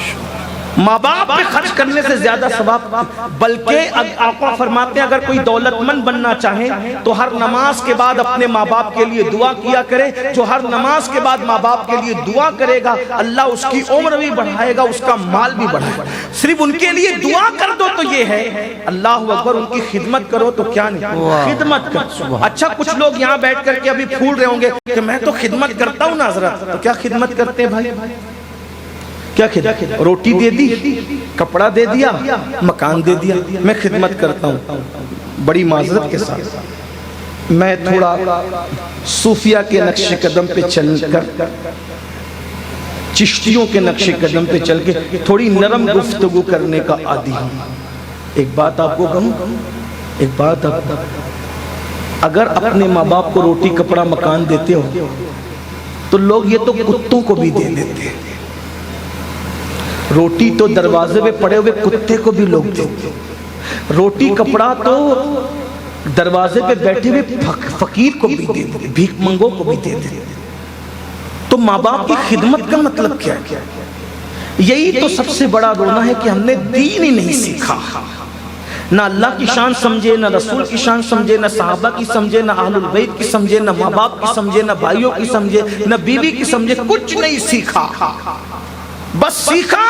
ماں باپ پہ خرچ کرنے سے زیادہ ثواب۔ بلکہ آقا فرماتے ہیں اگر کوئی دولت مند بننا چاہے تو ہر نماز کے بعد اپنے ماں باپ کے لیے دعا کیا کرے۔ جو ہر نماز کے بعد ماں باپ کے لیے دعا کرے گا اللہ اس کی عمر بھی بڑھائے گا، اس کا مال بھی بڑھائے گا۔ صرف ان کے لیے دعا کر دو تو یہ ہے، اللہ اکبر، ان کی خدمت کرو تو کیا نہیں، خدمت کرو۔ اچھا کچھ لوگ یہاں بیٹھ کر کے ابھی پھول رہے ہوں گے کہ میں تو خدمت کرتا ہوں نا حضرت، تو کیا خدمت کرتے ہیں بھائی؟ کیا خدمت؟ روٹی دے دی، کپڑا دے دیا، مکان دے دیا، میں خدمت کرتا ہوں۔ بڑی معذرت کے ساتھ میں تھوڑا صوفیہ کے نقش قدم پہ چل کر، چشتیوں کے نقش قدم پہ چل کے تھوڑی نرم گفتگو کرنے کا عادی ہوں۔ ایک بات آپ کو کہوں، ایک بات آپ کو، اگر اپنے ماں باپ کو روٹی کپڑا مکان دیتے ہو تو لوگ یہ تو کتوں کو بھی دے دیتے ہیں۔ روٹی تو دروازے پہ پڑے ہوئے کتے کو بھی لوگ دیتے، روٹی کپڑا تو دروازے پہ بیٹھے ہوئے فقیر کو بھی دے دیتے، بھیک منگو کو بھی دے دیتے۔ تو ماں باپ کی خدمت کا مطلب کیا ہے؟ یہی تو سب سے بڑا رونا ہے کہ ہم نے دین ہی نہیں سیکھا، نہ اللہ کی شان سمجھے، نہ رسول کی شان سمجھے، نہ صحابہ کی سمجھے، نہ اہل البیت کی سمجھے، نہ ماں باپ کی سمجھے، نہ بھائیوں کی سمجھے، نہ بیوی کی سمجھے، کچھ نہیں سیکھا۔ بس سیکھا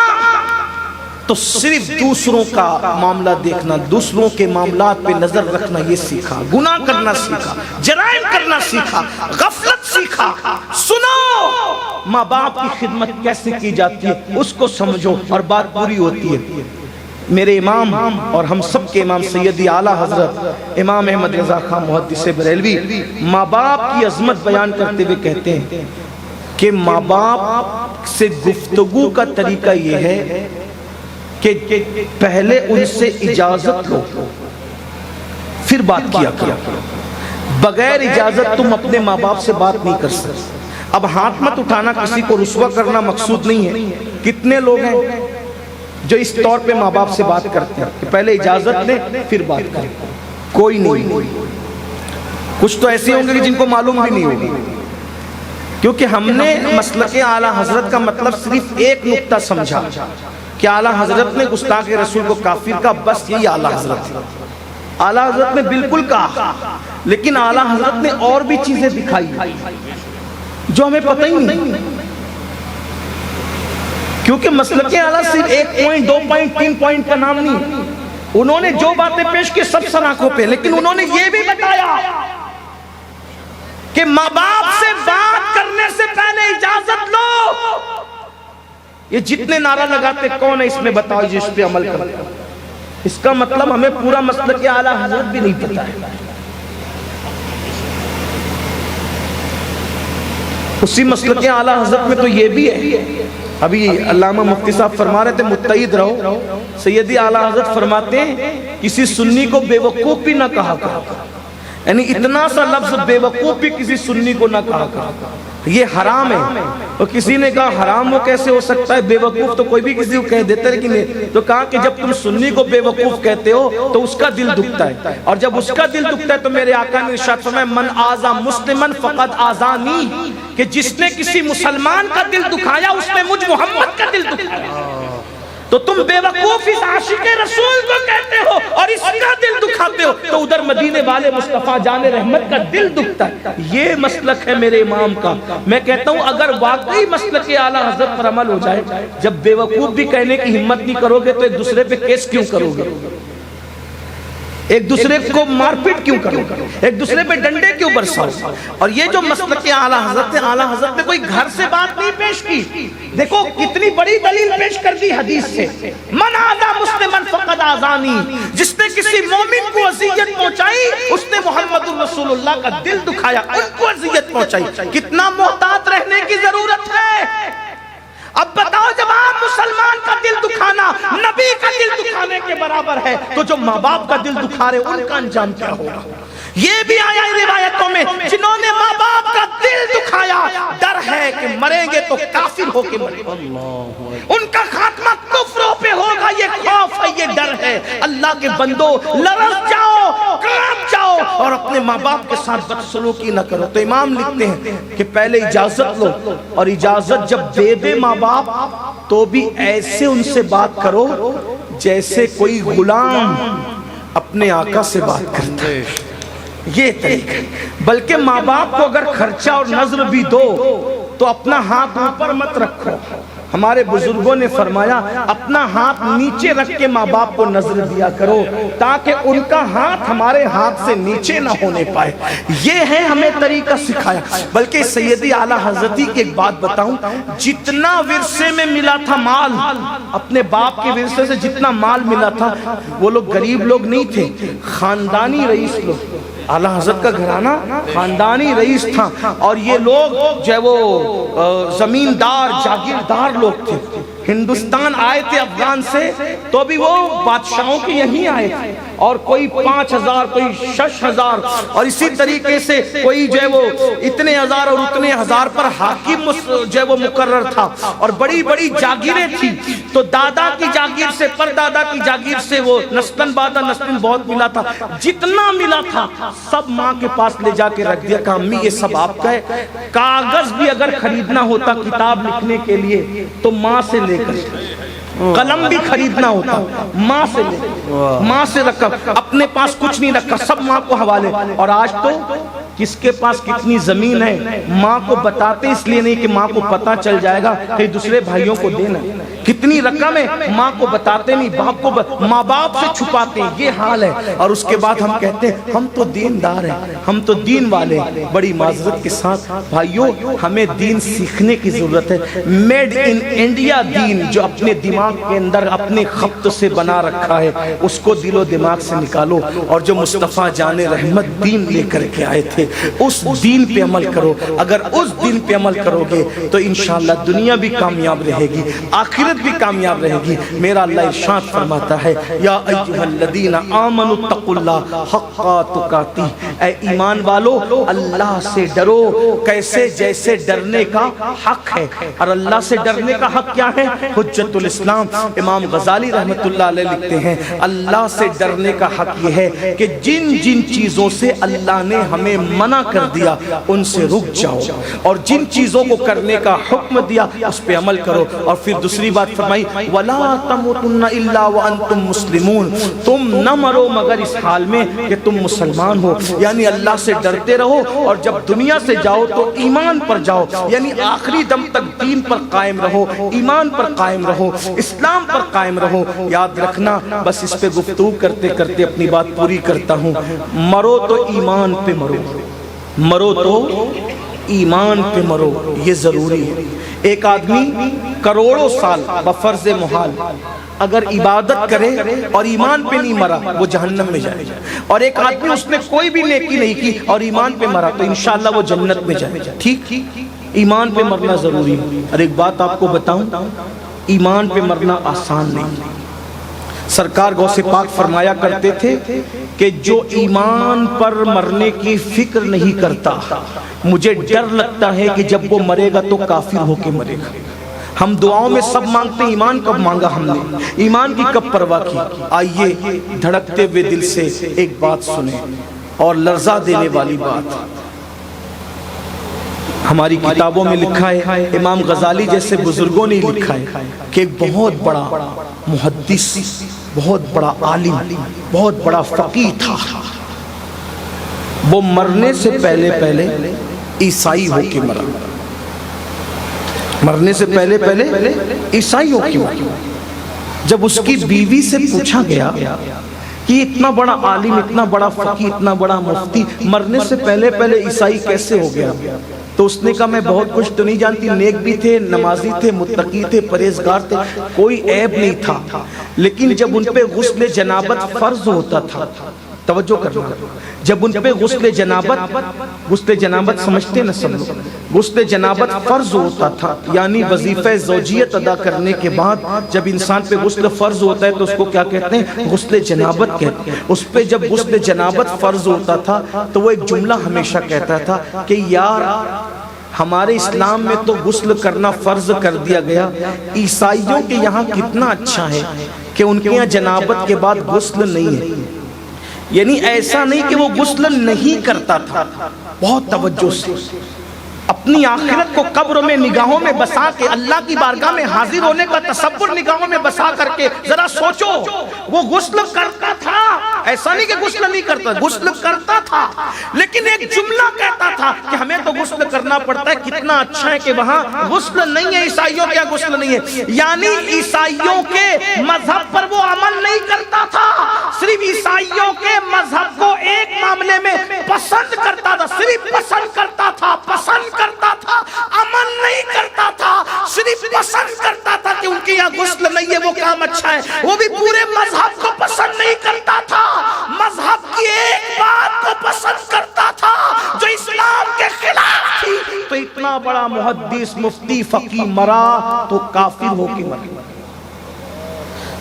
تو صرف دوسروں کا معاملہ دیکھنا، دوسروں کے معاملات پہ نظر رکھنا یہ سیکھا، گناہ کرنا سیکھا، جرائم کرنا سیکھا، غفلت سیکھا۔ سنو ماں باپ کی خدمت کیسے کی جاتی ہے اس کو سمجھو اور بات پوری ہوتی ہے۔ میرے امام اور ہم سب کے امام سیدی اعلیٰ حضرت امام احمد رضا خان محدث بریلوی ماں باپ کی عظمت بیان کرتے ہوئے کہتے ہیں کہ ماں باپ سے گفتگو کا طریقہ یہ ہے کہ پہلے ان سے اجازت لو پھر بات کیا کرو، بغیر اجازت تم اپنے ماں باپ سے بات نہیں کر سکتے۔ اب ہاتھ مت اٹھانا، کسی کو رسوا کرنا مقصود نہیں ہے۔ کتنے لوگ ہیں جو اس طور پہ ماں باپ سے بات کرتے ہیں کہ پہلے اجازت لیں پھر بات کریں؟ کوئی نہیں۔ کچھ تو ایسے ہوں گے کہ جن کو معلوم بھی نہیں ہوگی، کیونکہ ہم نے مسلک اعلیٰ حضرت کا مطلب صرف ایک نقطہ سمجھا کہ اعلیٰ حضرت نے گستاخ رسول کو کافر کا، بس یہی اعلیٰ حضرت ہے۔ اعلیٰ حضرت نے بالکل کہا، لیکن اعلیٰ حضرت نے اور بھی چیزیں دکھائی جو ہمیں پتہ ہی نہیں، کیونکہ مسلک اعلیٰ صرف 1 پوائنٹ 2 پوائنٹ 3 پوائنٹ کا نام نہیں، انہوں نے جو باتیں پیش کی سب سناکوں پہ، لیکن انہوں نے یہ بھی بتایا کہ ماں باپ سے بات کرنے سے پہلے اجازت لو۔ یہ جتنے نعرہ لگاتے کون ہے اس میں بتاؤ جس پہ عمل کرتے؟ اس کا مطلب ہمیں پورا مسلک اعلیٰ حضرت بھی نہیں پتا ہے۔ اسی مسلک اعلیٰ حضرت میں تو یہ بھی ہے، ابھی علامہ مفتی صاحب فرما رہے تھے متعید رہو، سیدی اعلیٰ حضرت فرماتے ہیں کسی سنی کو بے وقوف بھی نہ کہا کرو، یعنی اتنا سا لفظ بے وقوف بھی کسی سنی کو نہ کہا کرو، یہ حرام ہے۔ اور کسی نے کہا حرام وہ کیسے ہو سکتا ہے، بے وقوف تو کوئی بھی کسی کو کہہ دیتا ہے، لیکن تو کہا کہ جب تم سنی کو بے وقوف کہتے ہو تو اس کا دل دکھتا ہے، اور جب اس کا دل دکھتا ہے تو میرے آقا نے ارشاد فرمایا من آذا مسلمن فقد آذانی، کہ جس نے کسی مسلمان کا دل دکھایا اس نے مجھ محمد کا دل دکھایا۔ تو تم بے وقوف اس عاشق رسول کو کہتے ہو اور اس کا دل دکھاتے ہو، تو ادھر مدینے والے مصطفیٰ جان رحمت کا دل دکھتا ہے۔ یہ مسلک ہے میرے امام کا۔ میں کہتا ہوں اگر واقعی مسلک اعلیٰ حضرت پر عمل ہو جائے، جب بے وقوف بھی کہنے کی ہمت نہیں کرو گے تو ایک دوسرے پہ کیس کیوں کرو گے، ایک دوسرے کو مار پیٹ کیوں کرو گے، ایک دوسرے پہ ڈنڈے کیوں برساؤ؟ اور یہ جو مسلک اعلیٰ حضرت ہے، اعلیٰ حضرت نے کوئی گھر سے بات نہیں پیش کی، دیکھو کتنی بڑی دلیل پیش کر دی حدیث سے، من آذا مسلمن فقد آذانی، جس نے کسی مومن کو اذیت پہنچائی اس نے محمد رسول اللہ کا دل دکھایا، ان کو اذیت پہنچائی۔ کتنا محتاط رہنے کی ضرورت ہے۔ اب بتاؤ جب آپ مسلمان کا دل دکھانا نبی کا دل دکھانے کے برابر ہے تو جو ماں باپ کا دل دکھا رہے ان کا انجام کیا ہوگا؟ یہ بھی آیا ہے روایتوں میں، جنہوں نے ماں باپ کا دل دکھایا ڈر ہے کہ مریں گے تو کافر ہو کے مریں گے، ان کا خاتمہ کفروں پہ ہوگا، یہ خوف ہے، یہ ڈر ہے۔ اللہ کے بندو لرز جاؤ، کانپ جاؤ اور اپنے ماں باپ کے ساتھ بدسلوکی نہ کرو۔ تو امام لکھتے ہیں کہ پہلے اجازت لو، اور اجازت جب دے دے ماں باپ تو بھی ایسے ان سے بات کرو جیسے کوئی غلام اپنے آقا سے بات کرتا ہے، یہ طریقہ ہے۔ بلکہ ماں باپ کو اگر خرچہ اور نظر بھی دو تو اپنا ہاتھ اوپر مت رکھو، ہمارے بزرگوں نے فرمایا اپنا ہاتھ نیچے رکھ کے ماں باپ کو نظر دیا کرو تاکہ ان کا ہاتھ ہمارے ہاتھ سے نیچے نہ ہونے پائے۔ یہ ہے ہمیں طریقہ سکھایا۔ بلکہ سیدی اعلیٰ حضرتی کی ایک بات بتاؤں، جتنا ورثے میں ملا تھا مال، اپنے باپ کے ورثے سے جتنا مال ملا تھا، وہ لوگ غریب لوگ نہیں تھے، خاندانی رئیس لوگ، اعلیٰ حضرت کا گھرانہ خاندانی رئیس تھا، اور یہ لوگ جو ہے وہ زمیندار جاگیردار لوگ تھے۔ ہندوستان آئے تھے افغان سے تو بھی وہ بادشاہوں کے یہیں آئے تھے، اور کوئی 5000 کوئی 6000 اور اسی طریقے سے کوئی جو ہے وہ اتنے ہزار اور اتنے ہزار پر حاکم جو ہے وہ مقرر تھا، اور بڑی بڑی جاگیریں تھی۔ تو دادا کی جاگیر سے پر دادا کی جاگیر سے وہ نسلن بعد نسلن بہت ملا تھا، جتنا ملا تھا سب ماں کے پاس لے جا کے رکھ دیا کہ امی یہ سب آپ کا ہے۔ کاغذ بھی اگر خریدنا ہوتا کتاب لکھنے کے لیے تو ماں سے لے کر، قلم بھی خریدنا ہوتا ماں سے لے، ماں سے رکھا، اپنے پاس کچھ نہیں رکھا، سب ماں کو حوالے۔ اور آج تو کس کے پاس کتنی زمین ہے ماں کو بتاتے اس لیے نہیں کہ ماں کو پتا چل جائے گا کہ دوسرے بھائیوں کو دینا، کتنی رقم ہے ماں کو بتاتے نہیں، باپ کو ماں باپ سے چھپاتے ہیں، یہ حال ہے۔ اور اس کے بعد ہم کہتے ہیں ہم تو دیندار ہیں، ہم تو دین والے ہیں۔ بڑی معذرت کے ساتھ بھائیوں ہمیں دین سیکھنے کی ضرورت ہے۔ میڈ ان انڈیا دین جو اپنے دماغ کے اندر اپنے خط سے بنا رکھا ہے اس کو دل و دماغ سے نکالو، اور جو مصطفیٰ جان رحمت دین لے کر کے آئے تھے اس دین پہ عمل کرو۔ اگر اس دین پہ عمل کرو گے تو انشاءاللہ دنیا بھی کامیاب رہے گی، آخرت بھی کامیاب رہے گی۔ میرا اللہ ارشاد فرماتا ہے یا ایھا الذین آمنوا اتقوا اللہ حق تقاتہ، اے ایمان والو اللہ سے ڈرو کیسے جیسے ڈرنے کا حق ہے۔ اور اللہ سے ڈرنے کا حق کیا ہے؟ حجت الاسلام امام غزالی رحمت اللہ علیہ لکھتے ہیں اللہ سے ڈرنے کا حق یہ ہے کہ جن جن چیزوں سے اللہ نے ہمیں منع کر دیا ان سے رک جاؤ، اور جن چیزوں کو کرنے کا حکم دیا اس پہ عمل کرو۔ اور پھر دوسری بات فرمائی وَلَا تَمُوتُنَّ إِلَّا وَأَنْتُمْ مُسْلِمُونَ، تم نہ مرو مگر اس حال میں کہ تم مسلمان ہو، یعنی اللہ سے ڈرتے رہو، اور جب دنیا سے جاؤ تو ایمان پر جاؤ، یعنی آخری دم تک دین پر قائم رہو، ایمان پر قائم رہو، اسلام پر قائم رہو۔ یاد رکھنا، بس اس پہ گفتگو کرتے کرتے اپنی بات پوری کرتا ہوں، مرو تو ایمان پہ مرو، مرو تو ایمان پہ مرو، یہ ضروری ہے۔ ایک آدمی کروڑوں سال بفرض محال اگر عبادت کرے اور ایمان پہ نہیں مرا وہ جہنم میں جائے، اور ایک آدمی اس نے کوئی بھی نیکی نہیں کی اور ایمان پہ مرا تو انشاءاللہ وہ جنت میں جائے۔ ٹھیک، ایمان پہ مرنا ضروری ہے۔ اور ایک بات آپ کو بتاؤں، ایمان پہ مرنا آسان نہیں۔ سرکار غوث پاک فرمایا کرتے تھے کہ جو ایمان پر مرنے کی فکر نہیں کرتا مجھے ڈر لگتا ہے کہ جب وہ مرے گا تو کافر ہو کے مرے گا۔ ہم دعاؤں میں سب مانگتے ہیں، ایمان کب مانگا ہم نے، ایمان کی کب پرواہ کی؟ آئیے دھڑکتے ہوئے دل سے ایک بات سنیں، اور لرزہ دینے والی بات۔ ہماری کتابوں میں لکھا ہے، امام غزالی جیسے بزرگوں نے لکھا ہے کہ ایک بہت بڑا محدث، بہت بڑا عالم، بہت بڑا فقیہ تھا، وہ مرنے سے پہلے پہلے عیسائی ہو کے مرا، مرنے سے پہلے پہلے عیسائی ہو کے مرا۔ جب اس کی بیوی سے پوچھا گیا کہ اتنا بڑا عالم، اتنا بڑا فقیہ، اتنا بڑا مفتی مرنے سے پہلے پہلے عیسائی کیسے ہو گیا؟ تو اس نے کہا میں بہت کچھ تو نہیں جانتی، نیک بھی تھے، نمازی تھے، متقی تھے، پرہیزگار تھے، کوئی عیب نہیں تھا، لیکن جب ان پہ غسل جنابت فرض ہوتا تھا، توجہ کرنا، جب ان پہ غسل جنابت سمجھتے نہ سب لوگ، غسل جنابت فرض ہوتا تھا، یعنی وظیفہ زوجیت ادا کرنے کے بعد جب انسان پہ غسل فرض ہوتا ہے تو اس کو کیا کہتے ہیں؟ غسل جنابت کہتے ہیں۔ اس پہ جب غسل جنابت فرض ہوتا تھا تو وہ ایک جملہ ہمیشہ کہتا تھا کہ یار ہمارے اسلام میں تو غسل کرنا فرض کر دیا گیا، عیسائیوں کے یہاں کتنا اچھا ہے کہ ان کے یہاں جنابت کے بعد غسل نہیں ہے۔ یعنی ایسا نہیں کہ وہ غسل نہیں کرتا تھا، بہت توجہ سے اپنی آخرت کو قبر میں نگاہوں میں بسا کے، اللہ کی بارگاہ میں حاضر ہونے کا تصور نگاہوں میں بسا کر کے ذرا سوچو، وہ غسل کرتا تھا، ایسا نہیں کہ غسل نہیں کرتا، غسل کرتا تھا، لیکن ایک جملہ کہتا تھا کہ ہمیں تو غسل کرنا پڑتا ہے، کتنا اچھا ہے کہ وہاں غسل نہیں ہے، عیسائیوں کے یہاں غسل نہیں ہے۔ یعنی عیسائیوں کے مذہب پر وہ عمل نہیں کرتا تھا، صرف عیسائیوں کے مذہب کو ایک معاملے میں پسند کرتا تھا، صرف پسند کرتا تھا، پسند کرتا تھا، عمل نہیں کرتا تھا، صرف پسند کرتا تھا کہ ان کے یہاں غسل نہیں ہے، وہ کام اچھا ہے۔ وہ بھی پورے مذہب کو پسند نہیں کرتا تھا، مذہب کی ایک بات کو پسند کرتا تھا جو اسلام کے خلاف تھی۔ تو اتنا بڑا محدث، مفتی، فقیہ مرا تو کافر ہو کے مرا،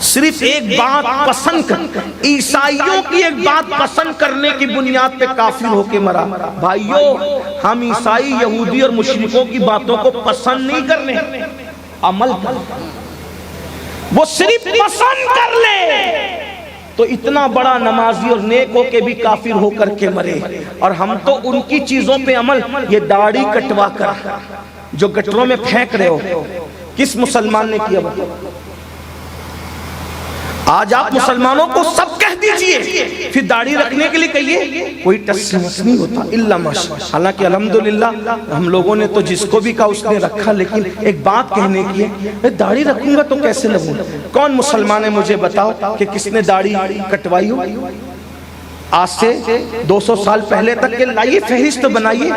صرف ایک بات پسند کر، عیسائیوں کی ایک بات پسند کرنے کی بنیاد پہ کافر ہو کے مرا۔ بھائیو ہم عیسائی، یہودی اور مشرکوں کی باتوں کو پسند نہیں کرنے، عمل کر، وہ صرف پسند کر لے تو اتنا بڑا نمازی اور نیک ہو کے بھی کافر ہو کر کے مرے۔ اور ہم تو ان کی چیزوں پہ عمل، یہ داڑھی کٹوا کر جو گٹروں میں پھینک رہے ہو، کس مسلمان نے کیا؟ آج آپ مسلمانوں کو سب کہہ دیجئے، پھر داڑھی رکھنے کے لیے کہیے، کوئی ٹس مس نہیں ہوتا الا ماشاء اللہ۔ حالانکہ الحمدللہ ہم لوگوں نے تو جس کو بھی کہا اس نے رکھا، لیکن ایک بات کہنے کی ہے، داڑھی رکھوں گا تو کیسے لگوں؟ کون مسلمان ہے مجھے بتاؤ کہ کس نے داڑھی کٹوائی ہو؟ آج سے 200 سال پہلے تک کے لائیے فہرست بنائیے۔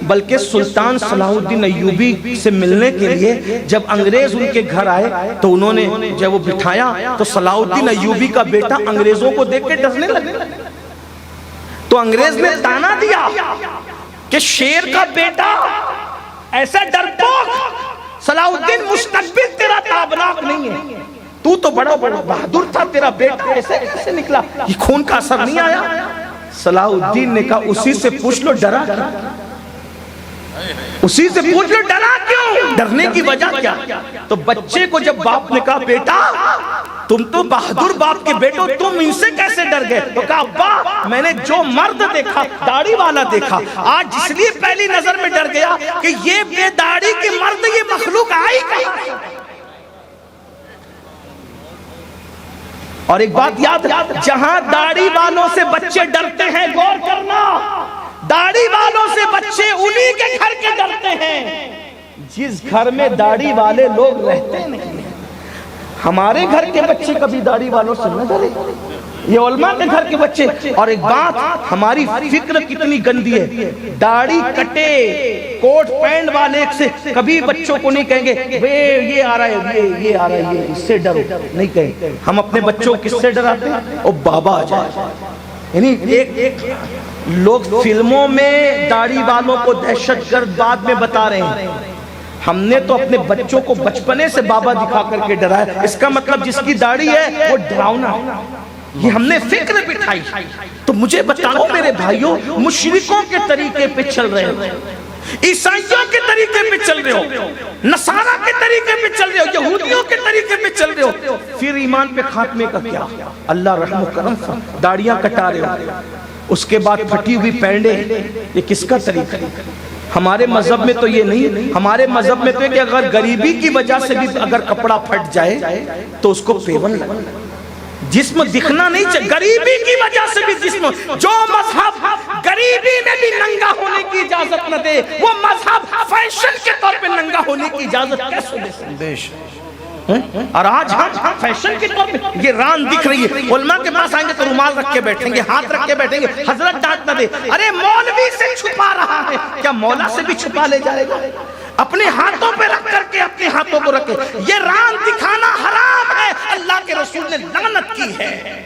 بلکہ سلطان صلاح الدین ایوبی سے ملنے کے لیے جب انگریز ان کے گھر آئے تو انہوں نے جب وہ بٹھایا تو صلاح الدین ایوبی کا بیٹا انگریزوں کو دیکھ کے ڈرنے لگے، تو انگریز نے تانا دیا کہ شیر کا بیٹا ایسا ڈرپوک، صلاح الدین مستقبل تیرا تابناک نہیں ہے، تو بڑا بہادر تھا، تیرا بیٹا ایسے کیسے نکلا؟ یہ خون کا اثر نہیں آیا؟ صلاح الدین نے کہا اسی سے پوچھ لو ڈرا کیوں؟ اسی سے پوچھ لو ڈرا کیوں؟ ڈرنے کی وجہ کیا؟ تو بچے کو جب باپ نے کہا بیٹا تم تو بہادر باپ کے بیٹو، تم ان سے کیسے ڈر گئے؟ تو کہا ابا میں نے جو مرد دیکھا داڑھی والا دیکھا، آج اس لیے پہلی نظر میں ڈر گیا کہ یہ بے داڑھی کے مرد، یہ مخلوق آئی کہاں؟ اور ایک بات یاد، جہاں داڑھی والوں سے بچے ڈرتے ہیں، غور کرنا، داڑھی والوں سے بچے انہی کے گھر کے ڈرتے ہیں جس گھر میں داڑھی والے لوگ رہتے نہیں۔ ہمارے گھر کے بچے کبھی داڑھی والوں سے نہ ڈرے، یہ علماء کے گھر کے بچے۔ اور ایک بات، ہماری فکر کتنی گندی ہے، داڑھی کٹے کوٹ پینٹ والے سے کبھی بچوں کو نہیں کہیں گے یہ آ رہا ہے، یہ آ رہا ہے، اس سے ڈرو، نہیں کہیں۔ ہم اپنے بچوں کس سے ڈراتے ہیں؟ او بابا آ جائے۔ یعنی ایک لوگ فلموں میں داڑھی والوں کو دہشت گرد بعد میں بتا رہے ہیں، ہم نے تو اپنے بچوں کو بچپنے سے بابا دکھا کر کے ڈرایا۔ اس کا مطلب جس کی داڑھی ہے وہ ڈراؤنا ہے، یہ ہم نے فکر بٹھائی۔ تو مجھے بتاؤ میرے بھائیوں، مشرکوں کے طریقے پہ چل رہے ہو، عیسائیوں کے طریقے پہ چل رہے ہو، نصارہ کے طریقے پہ چل رہے ہو، یہودیوں کے طریقے پہ چل رہے ہو، پھر ایمان پہ خاتمے کا کیا؟ اللہ رحم و کرم، داڑیاں کٹا رہے ہو، اس کے بعد پھٹی ہوئی پینڈے، یہ کس کا طریقہ ہے؟ ہمارے مذہب میں تو یہ نہیں، ہمارے مذہب میں تو ہے کہ اگر غریبی کی وجہ سے بھی اگر کپڑا پھٹ جائے تو اس کو پیون لگے، جسم دکھنا نہیں چاہیے، غریبی کی وجہ سے بھی جسم، جو مذہب غریبی میں بھی ننگا ہونے کی اجازت نہ دے، وہ مذہب فیشن کے طور پہ ننگا ہونے کی اجازت کیسے دے سکتے؟ اور آج ہم فیشن کے طور پہ یہ ران دکھ رہی ہے، علماء کے پاس آئیں گے تو رومال رکھ کے بیٹھیں گے، ہاتھ رکھ کے بیٹھیں گے، حضرت ڈانٹ نہ دے، ارے مولوی سے چھپا رہا ہے، کیا مولا سے بھی چھپا لے جائے گا؟ اپنے ہاتھوں پہ رکھ کر کے اپنے ہاتھوں کو رکھے، یہ ران دکھانا حرام ہے، اللہ کے رسول نے لعنت کی ہے۔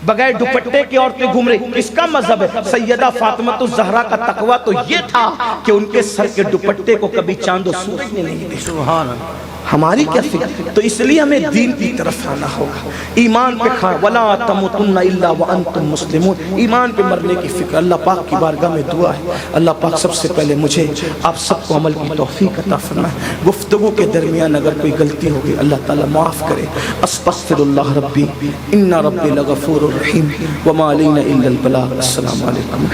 بغیر دوپٹے کی عورتیں گھوم رہی، اس کا مذہب ہے۔ سیدہ فاطمہ الزہرا کا تقویٰ تو یہ تھا کہ ان کے سر کے دوپٹے کو کبھی چاند و سورج نے نہیں دیکھا۔ سبحان اللہ، ہماری کیا فکر؟ تو اس لیے ہمیں دین کی طرف آنا ہوگا، ایمان پہ کھا وَلَا تَمُوتُنَّ إِلَّا وَأَنْتُمْ مُسْلِمُونَ، ایمان پہ مرنے کی فکر۔ اللہ پاک کی بارگاہ میں دعا ہے، اللہ پاک سب سے پہلے مجھے آپ سب کو عمل کی توفیق عطا فرمائے۔ گفتگو کے درمیان اگر کوئی غلطی ہوگی اللہ تعالیٰ معاف کرے۔ استغفر اللہ ربی ان ربی لغفور رحیم وما علینا الا البلاغ۔ السلام علیکم۔